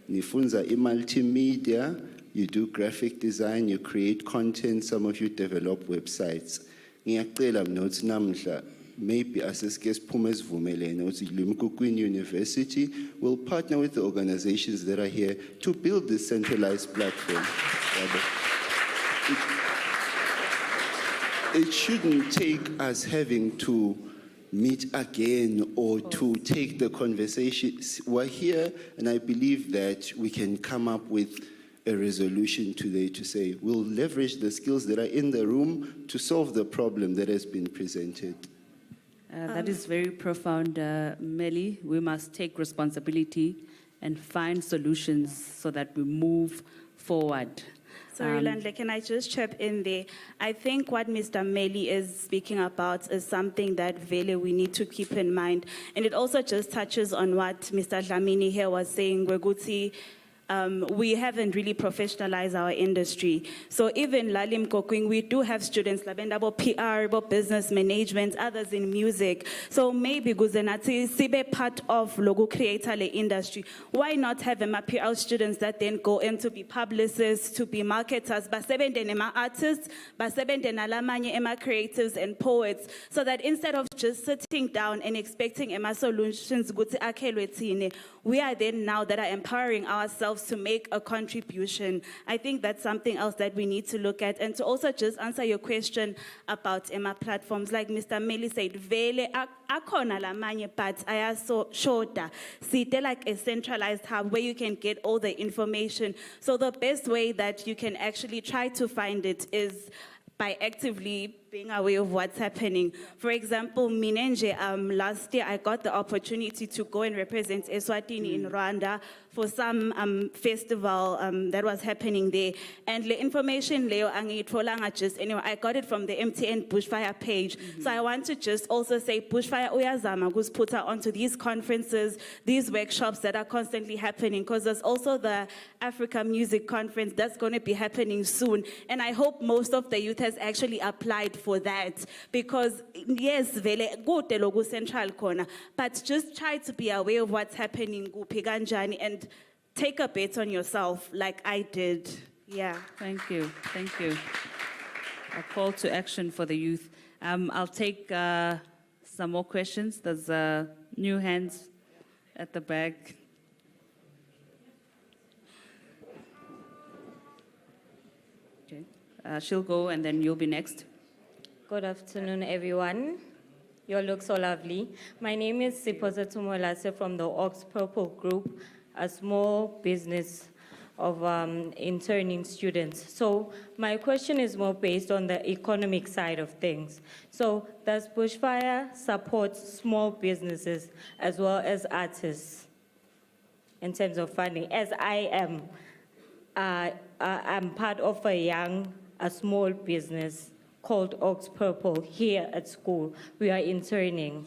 Nifunza multimedia, you do graphic design, you create content, some of you develop websites. Ngiyacela mina ukuthi namuhla maybe asesike siphume sivumelene ukuthi Limkokwini University will partner with the organizations that are here to build this centralized platform. It shouldn't take us having to meet again or to take the conversation. We're here, and I believe that we can come up with a resolution today to say we'll leverage the skills that are in the room to solve the problem that has been presented. That is very profound, Melly. We must take responsibility and find solutions so that we move forward. Sorry, Landle, can I just chip in there? I think what Mr. Melly is speaking about is something that really we need to keep in mind. And it also just touches on what Mr. Dlamini here was saying, Weguti, we haven't really professionalized our industry. So even Lalim Kokwing, we do have students, labendabo PR, business management, others in music. So maybe Guzenati sibe part of logo creator industry. Why not have PR students that then go in to be publicists, to be marketers, basebende ema artists, basebende nalamanye ema creatives and poets, so that instead of just sitting down and expecting ema solutions guti akelwetine, we are then now that are empowering ourselves to make a contribution. I think that's something else that we need to look at. And to also just answer your question about Emma platforms, like Mr. Melly said, vele akona lamanye, but I so shorter. See, they're like a centralized hub where you can get all the information. So the best way that you can actually try to find it is by actively being aware of what's happening. For example, Minenje, last year I got the opportunity to go and represent Eswatini in Rwanda for some festival that was happening there. And the information Leo angitholanga just anyway, I got it from the MTN Bushfire page. So I want to just also say Bushfire uyazama put her onto these conferences, these workshops that are constantly happening, because there's also the Africa Music Conference that's going to be happening soon. And I hope most of the youth has actually applied for that, because yes, vele kude loku central corner, but just try to be aware of what's happening kuphi kanjani and take a bet on yourself like I did. Yeah. Thank you. Thank you. A call to action for the youth. I'll take some more questions. There's new hands at the back. Okay. She'll go and then you'll be next. Good afternoon, everyone. You all look so lovely. My name is Siposa Tumolase from the Ox Purple Group, a small business of interning students. So my question is more based on the economic side of things. So does Bushfire support small businesses as well as artists in terms of funding? As I am, I'm part of a small business called Ox Purple here at school. We are interning.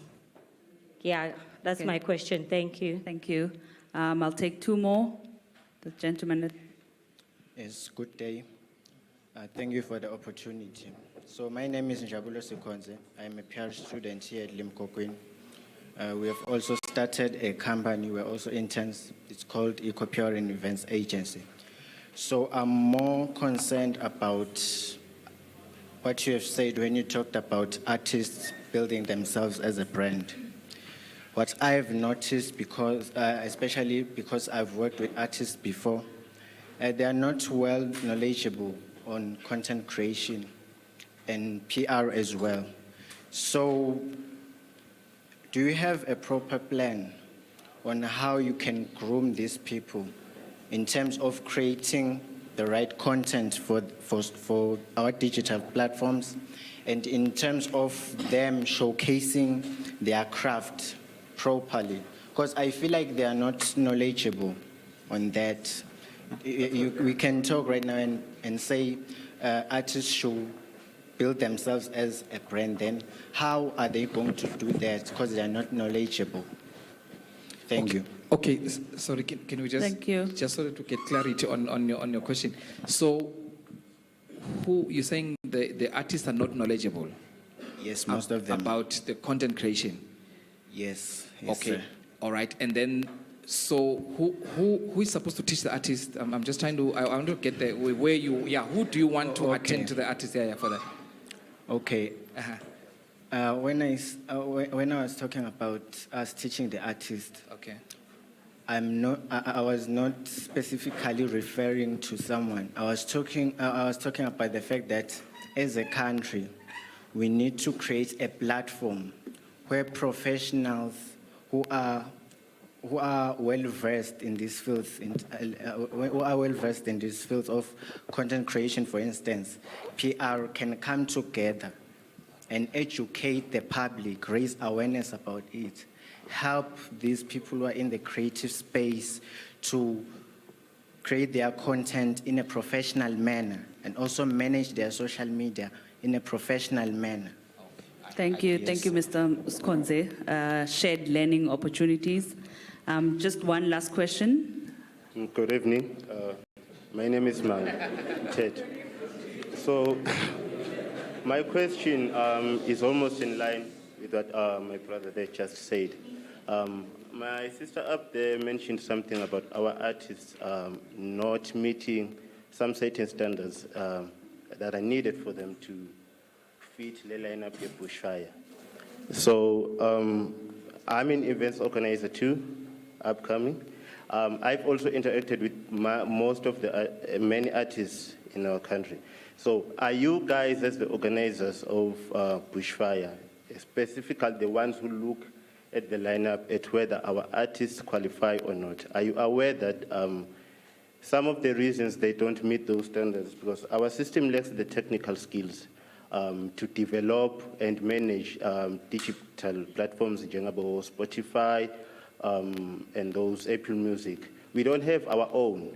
Yeah, that's Okay. my question. Thank you. Thank you. I'll take two more. The gentleman. Yes, good day. Thank you for the opportunity. So my name is Njabulo Sikonze. I'm a PR student here at Limkokwin. We have also started a company. We're also interns. It's called EcoPure and Events Agency. So I'm more concerned about what you have said when you talked about artists building themselves as a brand. What I've noticed, because, especially because I've worked with artists before, they are not well knowledgeable on content creation and PR as well. So do you have a proper plan on how you can groom these people in terms of creating the right content for our digital platforms and in terms of them showcasing their craft properly? Because I feel like they are not knowledgeable on that. We can talk right now and say artists should build themselves as a brand. Then how are they going to do that? Because they are not knowledgeable. Thank you. Okay, sorry, can we just... Thank you. Just so that to get clarity on your question. So, who you're saying the artists are not knowledgeable? Yes, most of them. About the content creation? Yes. Okay, sir. all right. And then, so who is supposed to teach the artist? I'm just trying to, I want to get the where you, who do you want to attend to the artist area for that? Okay. When I was talking about us teaching the artist, okay, I was not specifically referring to someone. I was talking about the fact that as a country, we need to create a platform where professionals who are well versed in these fields, of content creation, for instance, PR, can come together and educate the public, raise awareness about it, help these people who are in the creative space to create their content in a professional manner and also manage their social media in a professional manner. Thank you. Thank you, Mr. Skonze. Shared learning opportunities. Just one last question. Good evening. My name is Ted. So my question is almost in line with what my brother there just said. My sister up there mentioned something about our artists not meeting some certain standards that are needed for them to fit the lineup of Bushfire. So I'm an events organizer too, upcoming. I've also interacted with most of the many artists in our country. So are you guys, as the organizers of Bushfire, specifically the ones who look at the lineup at whether our artists qualify or not, are you aware that some of the reasons they don't meet those standards because our system lacks the technical skills to develop and manage digital platforms, for example, Spotify and those Apple Music. We don't have our own.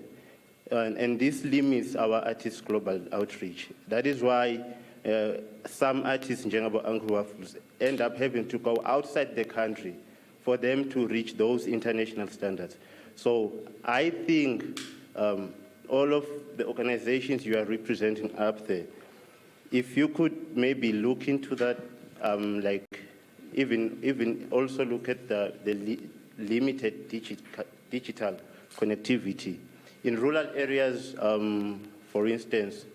And this limits our artists' global outreach. That is why some artists, in general, end up having to go outside the country for them to reach those international standards. So I think all of the organizations you are representing up there, if you could maybe look into that, like even also look at the limited digital connectivity. In rural areas, for instance,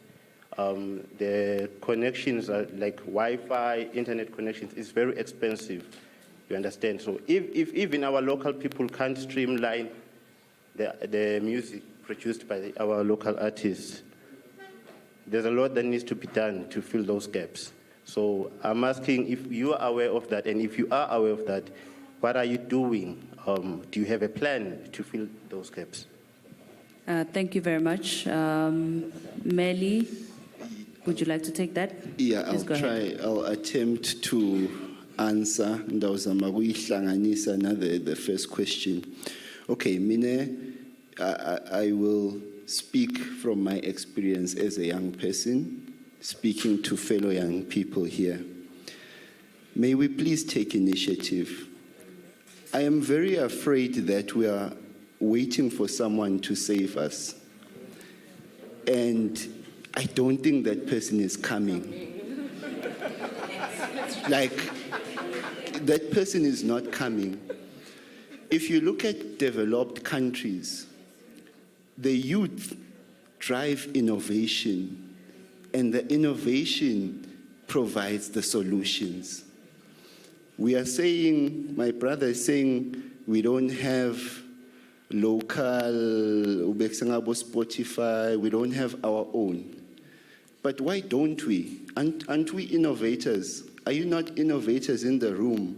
the connections are like Wi-Fi, internet connections is very expensive. You understand? So if even our local people can't streamline the music produced by our local artists, there's a lot that needs to be done to fill those gaps. So I'm asking if you are aware of that, and if you are aware of that, what are you doing? Do you have a plan to fill those gaps? Thank you very much. Melly, would you like to take that? Yeah, Please go ahead. I'll attempt to answer the first question. Okay, Mine, I will speak from my experience as a young person, speaking to fellow young people here. May we please take initiative. I am very afraid that we are waiting for someone to save us. And I don't think that person is coming. Like, that person is not coming. If you look at developed countries, the youth drive innovation, and the innovation provides the solutions. We are saying, my brother is saying, we don't have local, Spotify, we don't have our own. But why don't we? Aren't we innovators? Are you not innovators in the room?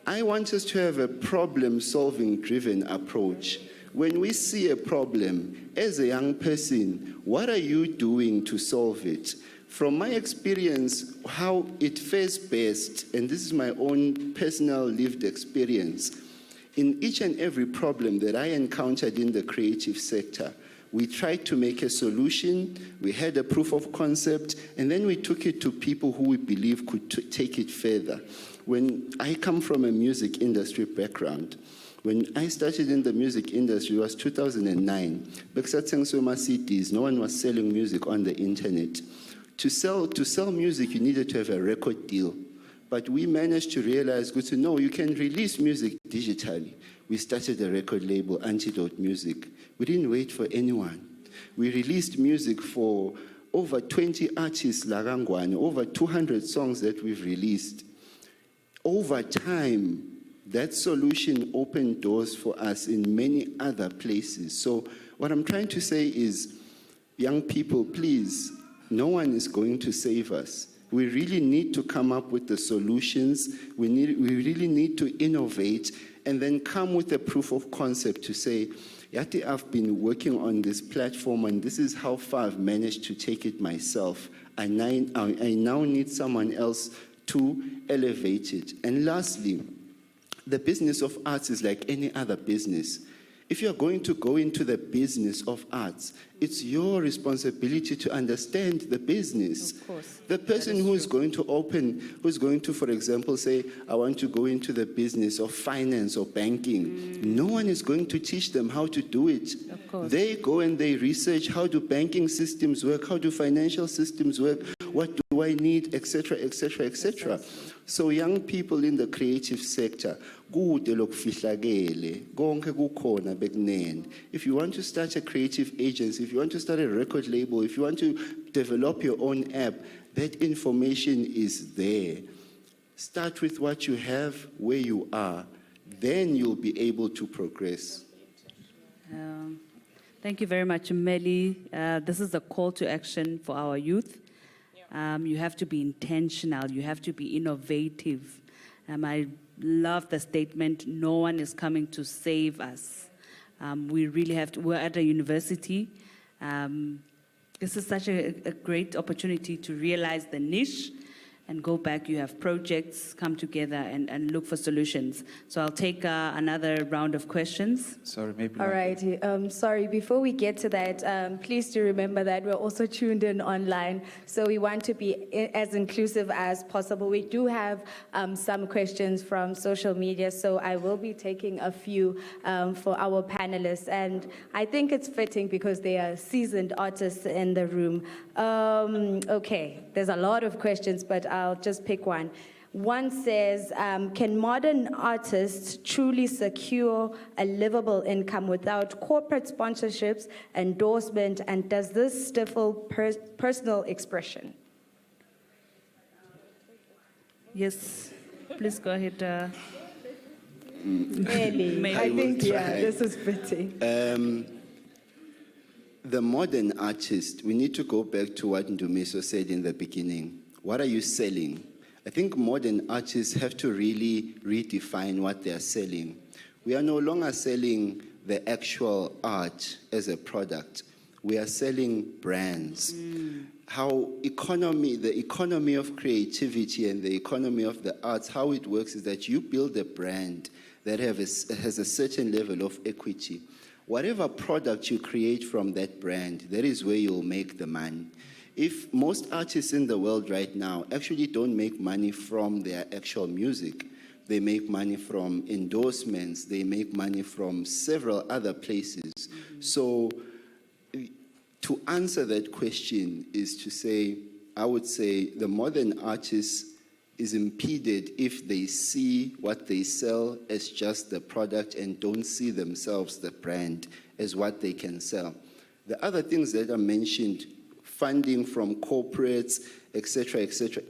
I want us to have a problem-solving driven approach. When we see a problem, as a young person, what are you doing to solve it? From my experience, how it fares best, and this is my own personal lived experience, in each and every problem that I encountered in the creative sector, we tried to make a solution, we had a proof of concept, and then we took it to people who we believe could take it further. When I come from a music industry background, when I started in the music industry, it was 2009. CDs, no one was selling music on the internet. To sell music, you needed to have a record deal. But we managed to realize, no, you can release music digitally. We started a record label, Antidote Music. We didn't wait for anyone. We released music for over 20 artists, Larangwane, over 200 songs that we've released. Over time, that solution opened doors for us in many other places. So what I'm trying to say is, young people, please, no one is going to save us. We really need to come up with the solutions. We really need to innovate and then come with a proof of concept to say, Yati, I've been working on this platform and this is how far I've managed to take it myself. I now need someone else to elevate it. And lastly, the business of arts is like any other business. If you're going to go into the business of arts, it's your responsibility to understand the business. Of course. The person who's going to, for example, say, I want to go into the business of finance or banking, no one is going to teach them how to do it. Of course. They go and they research, how do banking systems work, how do financial systems work, what do I need, etc., etc., etc. So young people in the creative sector, if you want to start a creative agency, if you want to start a record label, if you want to develop your own app, that information is there. Start with what you have, where you are. Then you'll be able to progress. Thank you very much, Melly. This is a call to action for our youth. You have to be intentional. You have to be innovative. I love the statement, no one is coming to save us. We really have to, we're at a university. This is such a great opportunity to realize the niche and go back. You have projects, come together and look for solutions. So I'll take another round of questions. Sorry, maybe. All righty. Sorry, before we get to that, please do remember that we're also tuned in online. So we want to be as inclusive as possible. We do have some questions from social media, so I will be taking a few for our panelists. And I think it's fitting because they are seasoned artists in the room. Okay, there's a lot of questions, but I'll just pick one. One says, can modern artists truly secure a livable income without corporate sponsorships, endorsement, and does this stifle personal expression? Yes, please go ahead. Really? I think, yeah, this is fitting. The modern artist, we need to go back to what Ndumiso said in the beginning. What are you selling? I think modern artists have to really redefine what they are selling. We are no longer selling the actual art as a product. We are selling brands. How the economy of creativity and the economy of the arts, how it works is that you build a brand that has a certain level of equity. Whatever product you create from that brand, that is where you'll make the money. If most artists in the world right now actually don't make money from their actual music, they make money from endorsements, they make money from several other places. So to answer that question is to say, I would say the modern artist is impeded if they see what they sell as just the product and don't see themselves, the brand, as what they can sell. The other things that are mentioned, funding from corporates, etc.,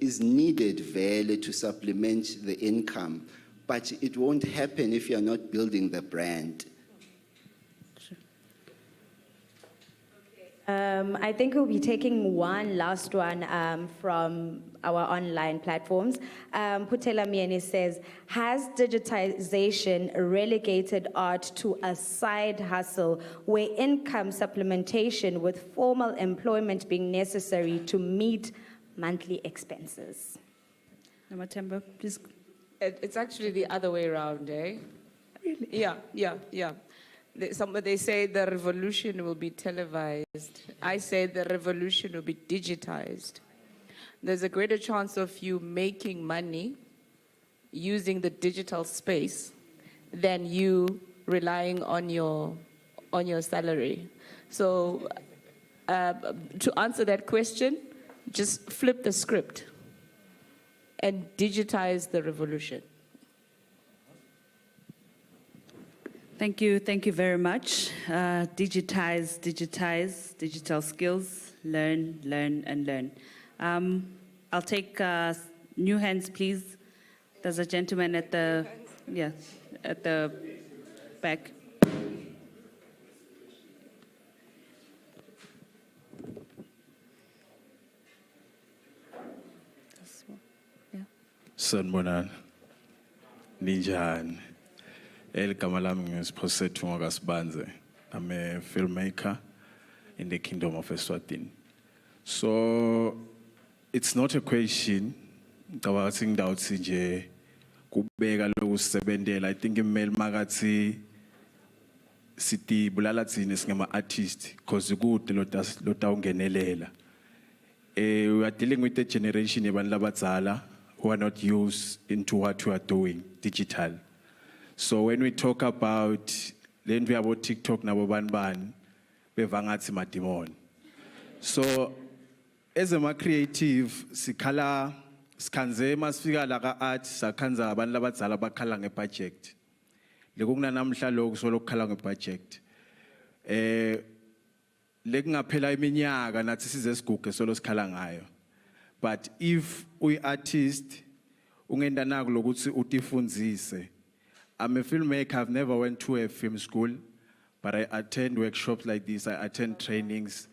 is needed really to supplement the income, but it won't happen if you're not building the brand. I think we'll be taking one last one from our online platforms. Putela Mieni says, has digitization relegated art to a side hustle where income supplementation with formal employment being necessary to meet monthly expenses? Namatemba, please. It's actually the other way around, eh? Really? Yeah. They say the revolution will be televised. I say the revolution will be digitized. There's a greater chance of you making money using the digital space than you relying on your salary. So to answer that question, just flip the script and digitize the revolution. Thank you very much. Digitize, digital skills, learn, and learn. I'll take new hands, please. There's a gentleman at the back. Sanbonan, Ninjan. I'm a filmmaker in the Kingdom of Eswatini. So it's not a question. I think in male magazine city bulalatsini singama artist because good lota ungenelela. We are dealing with a generation who are not used into what we are doing digital. So when we talk about TikTok nabo banban bevangathi madimon. So as a creative sikhala sikhanze masifika la ka art sakhanza abantu labadzala bakhala ngebudget. Lekungena namhla lokho solo kukhala ngebudget. Lekungaphela iminyaka nathi size siguge solo sikhala ngayo. But if we artist ungenda naku lokuthi utifundzise. I'm a filmmaker. I've never went to a film school, but I attend workshops like this. I attend trainings.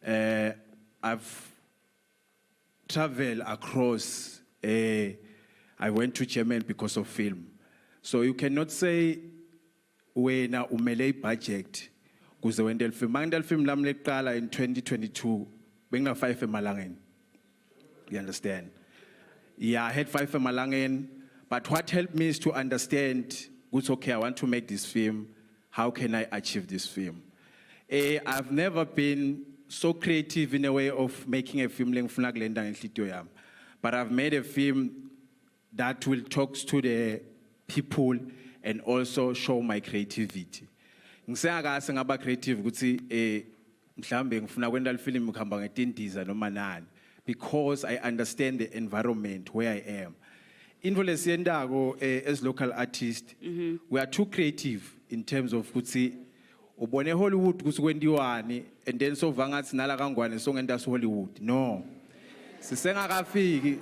I've traveled across. I went to Germany because of film. So you cannot say when a umele budget. Because when the film lamle in 2022, benga 5 Malangen. You understand? Yeah, I had 5 Malangen. But what helped me is to understand, okay, I want to make this film. How can I achieve this film? I've never been so creative in a way of making a film, but I've made a film that will talk to the people and also show my creativity. Because I understand the environment where I am. into lesiyendako as local artists, we are too creative in terms of kutsi ubone Hollywood kusukwendiwani and then so vangathi nala kangwane songenta Hollywood. No. Sisengakafiki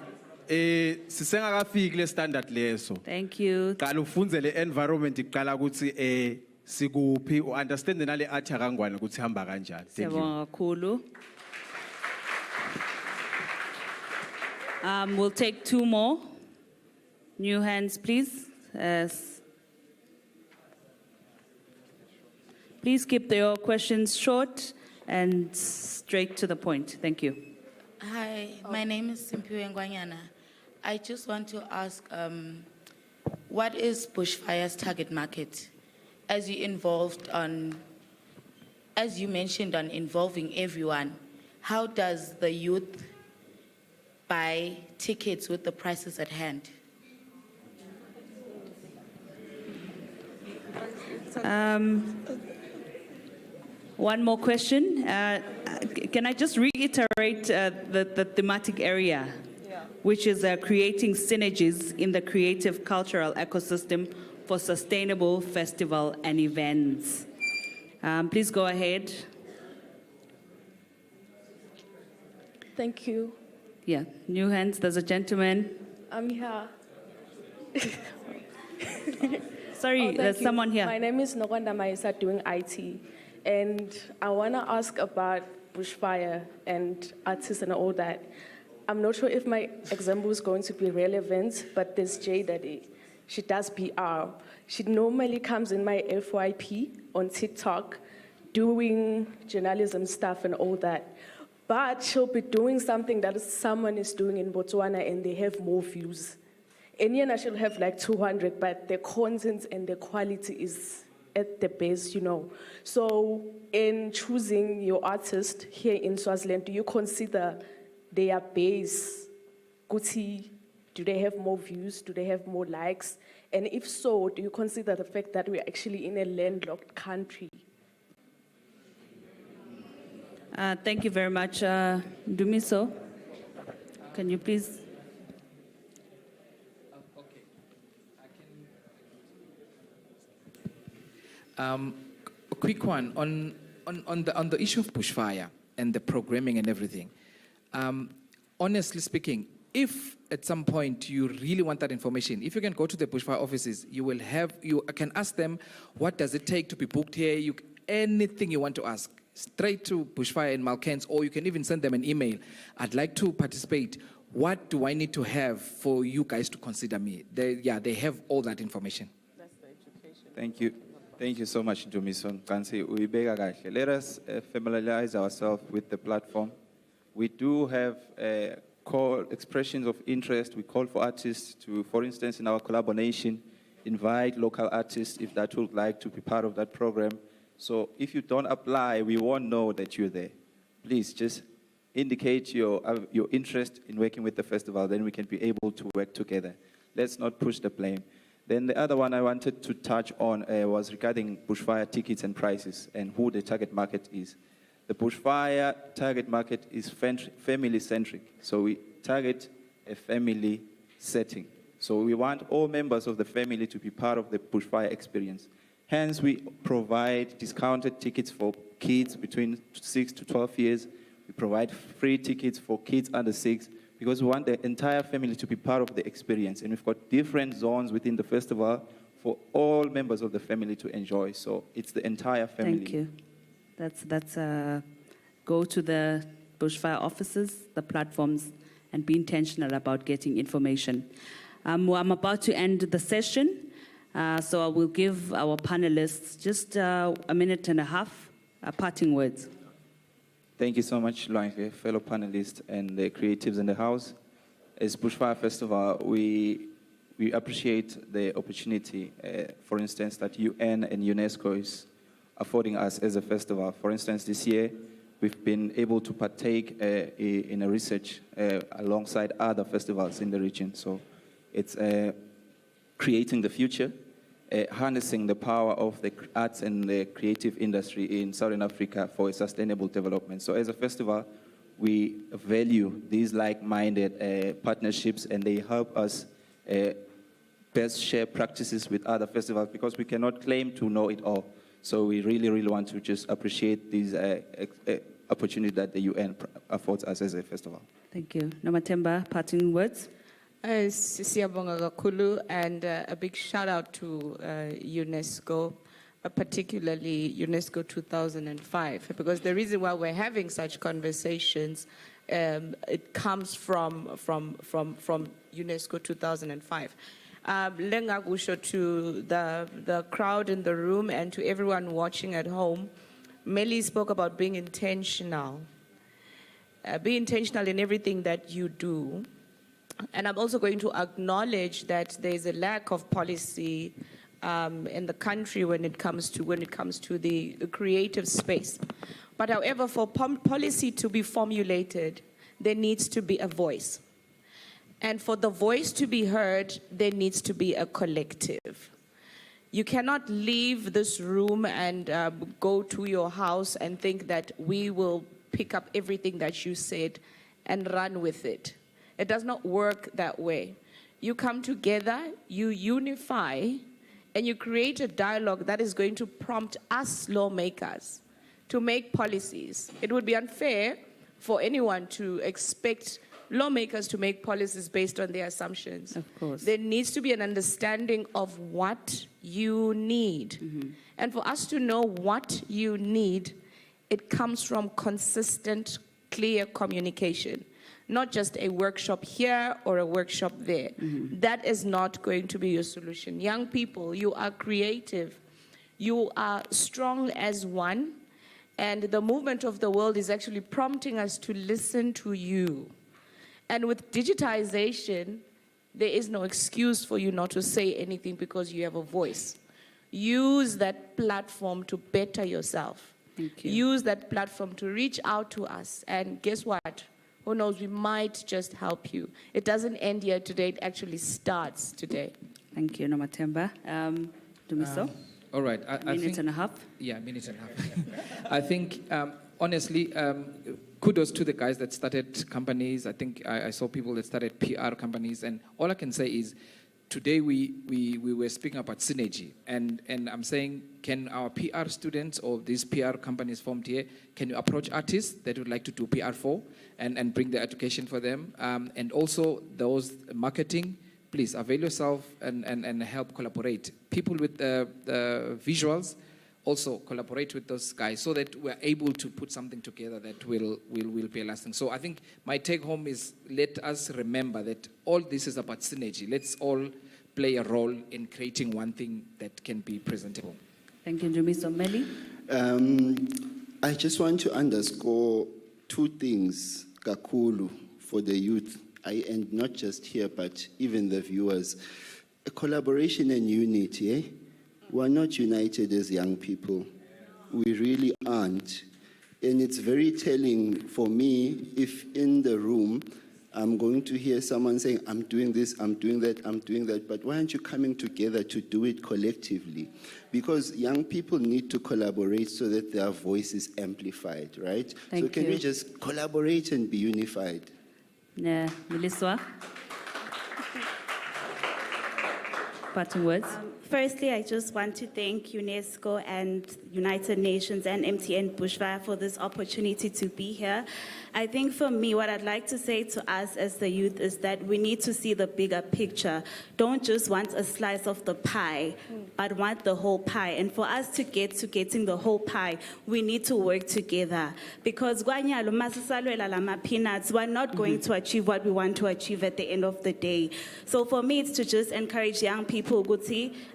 le standard leso. Thank you. Qala ufunze le environment iqala ukuthi sikuphi understand nale art yakangwane ukuthi hamba kanjani. Thank you. Siyabonga kakhulu. We'll take 2 more. New hands, please. Please keep your questions short and straight to the point. Thank you. Hi, my name is Simpiwe Ngwanyana. I just want to ask, what is Bushfire's target market? As you mentioned on involving everyone, how does the youth buy tickets with the prices at hand? One more question. Can I just reiterate the thematic area, which is creating synergies in the creative cultural ecosystem for sustainable festival and events? Please go ahead. Thank you. Yeah, new hands. There's a gentleman. I'm here. Sorry, there's someone here. My name is Nokwanda Maisa, doing IT. And I want to ask about Bushfire and artists and all that. I'm not sure if my example is going to be relevant, but there's Jada. She does PR. She normally comes in my FYP on TikTok doing journalism stuff and all that. But she'll be doing something that someone is doing in Botswana and they have more views. And Yena she'll have like 200, but the content and the quality is at the base, you know. So in choosing your artist here in Swaziland, do you consider their base? Guti, do they have more views? Do they have more likes? And if so, do you consider the fact that we're actually in a landlocked country? Thank you very much. Dumiso, can you please? A quick one on the issue of Bushfire and the programming and everything. Honestly speaking, if at some point you really want that information, if you can go to the Bushfire offices, you can ask them, what does it take to be booked here? Anything you want to ask, straight to Bushfire in Malkens, or you can even send them an email. I'd like to participate. What do I need to have for you guys to consider me? They have all that information. That's the education. Thank you. Thank you so much, Dumison. Let us familiarize ourselves with the platform. We do have expressions of interest. We call for artists to, for instance, in our collaboration, invite local artists if that would like to be part of that program. So if you don't apply, we won't know that you're there. Please just indicate your interest in working with the festival, then we can be able to work together. Let's not push the blame. Then the other one I wanted to touch on was regarding Bushfire tickets and prices and who the target market is. The Bushfire target market is family-centric, so we target a family setting. So we want all members of the family to be part of the Bushfire experience. Hence, we provide discounted tickets for kids between 6 to 12 years. We provide free tickets for kids under 6 because we want the entire family to be part of the experience. And we've got different zones within the festival for all members of the family to enjoy. So it's the entire family. Thank you. That's go to the Bushfire offices, the platforms, and be intentional about getting information. I'm about to end the session. So I will give our panelists just a minute and a half, parting words. Thank you so much, Luanke, fellow panelists and the creatives in the house. As Bushfire Festival, we appreciate the opportunity, for instance, that UN and UNESCO is affording us as a festival. For instance, this year, we've been able to partake in a research alongside other festivals in the region. So it's creating the future, harnessing the power of the arts and the creative industry in Southern Africa for a sustainable development. So as a festival, we value these like-minded partnerships, and they help us best share practices with other festivals, because we cannot claim to know it all. So we really, really want to just appreciate these opportunity that the UN affords us as a festival. Thank you. Nomathemba, parting words? Siyabonga kakhulu, and a big shout out to UNESCO, particularly UNESCO 2005, because the reason why we're having such conversations, it comes from UNESCO 2005. Lenga kusho to the crowd in the room and to everyone watching at home. Melly spoke about being intentional. Be intentional in everything that you do. And I'm also going to acknowledge that there's a lack of policy in the country when it comes to the creative space. But however, for policy to be formulated, there needs to be a voice. And for the voice to be heard, there needs to be a collective. You cannot leave this room and go to your house and think that we will pick up everything that you said and run with it. It does not work that way. You come together, you unify, and you create a dialogue that is going to prompt us lawmakers to make policies. It would be unfair for anyone to expect lawmakers to make policies based on their assumptions. Of course. There needs to be an understanding of what you need. Mm-hmm. And for us to know what you need, it comes from consistent, clear communication. Not just a workshop here or a workshop there. Mm-hmm. That is not going to be your solution. Young people, you are creative. You are strong as one. And the movement of the world is actually prompting us to listen to you. And with digitization, there is no excuse for you not to say anything because you have a voice. Use that platform to better yourself. Thank you. Use that platform to reach out to us. And guess what? Who knows, we might just help you. It doesn't end here today, it actually starts today. Thank you, Nomathemba. Dumiso? All right. Minute and a half? Yeah, minute and a half. I think, honestly, kudos to the guys that started companies. I think I saw people that started PR companies. And all I can say is, today we were speaking about synergy. And I'm saying, can our PR students or these PR companies formed here, can you approach artists that would like to do PR for and bring the education for them? And also those marketing, please avail yourself and help collaborate. People with the visuals, also collaborate with those guys so that we're able to put something together that will be lasting. So I think my take home is, let us remember that all this is about synergy. Let's all play a role in creating one thing that can be presentable. Thank you, Dumiso. Melly? I just want to underscore two things, kakulu, for the youth, and not just here, but even the viewers. A collaboration and unity, eh? We're not united as young people. We really aren't. And it's very telling for me if in the room I'm going to hear someone saying, I'm doing this, I'm doing that, I'm doing that, but why aren't you coming together to do it collectively? Because young people need to collaborate so that their voice is amplified, right? So can we just collaborate and be unified? Yeah, Melissa? Parting words? Firstly, I just want to thank UNESCO and United Nations and MTN Bushfire for this opportunity to be here. I think for me, what I'd like to say to us as the youth is that we need to see the bigger picture. Don't just want a slice of the pie, but want the whole pie. And for us to get to getting the whole pie, we need to work together. Because peanuts, we're not going to achieve what we want to achieve at the end of the day. So for me, it's to just encourage young people,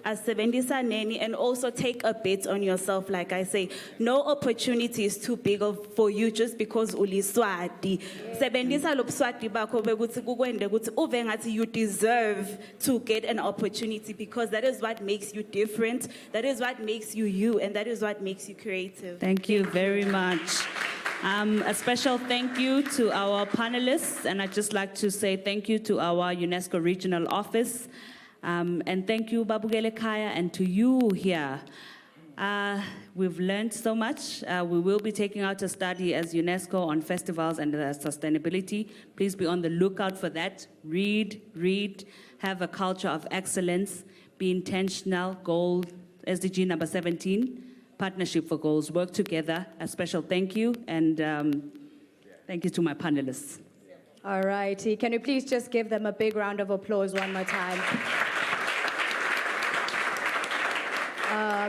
and also take a bet on yourself. Like I say, no opportunity is too big for you just because uliswati. Sebenzisa lo buswati bakho bekuthi kukwende ukuthi uve ngathi you deserve to get an opportunity, because that is what makes you different, that is what makes you you, and that is what makes you creative. Thank you very much. A special thank you to our panelists, and I'd just like to say thank you to our UNESCO Regional Office. And thank you, Babugele Kaya, and to you here. We've learned so much. We will be taking out a study as UNESCO on festivals and sustainability. Please be on the lookout for that. Read, have a culture of excellence, be intentional, goal, SDG number 17, partnership for goals, work together. A special thank you, and thank you to my panelists. All righty. Can you please just give them a big round of applause one more time?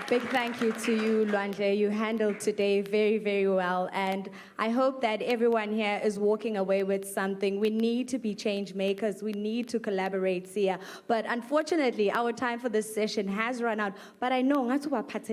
Big thank you to you, Lwandle. You handled today very, very well. And I hope that everyone here is walking away with something. We need to be change makers. We need to collaborate, Sia. But unfortunately, our time for this session has run out. But I know,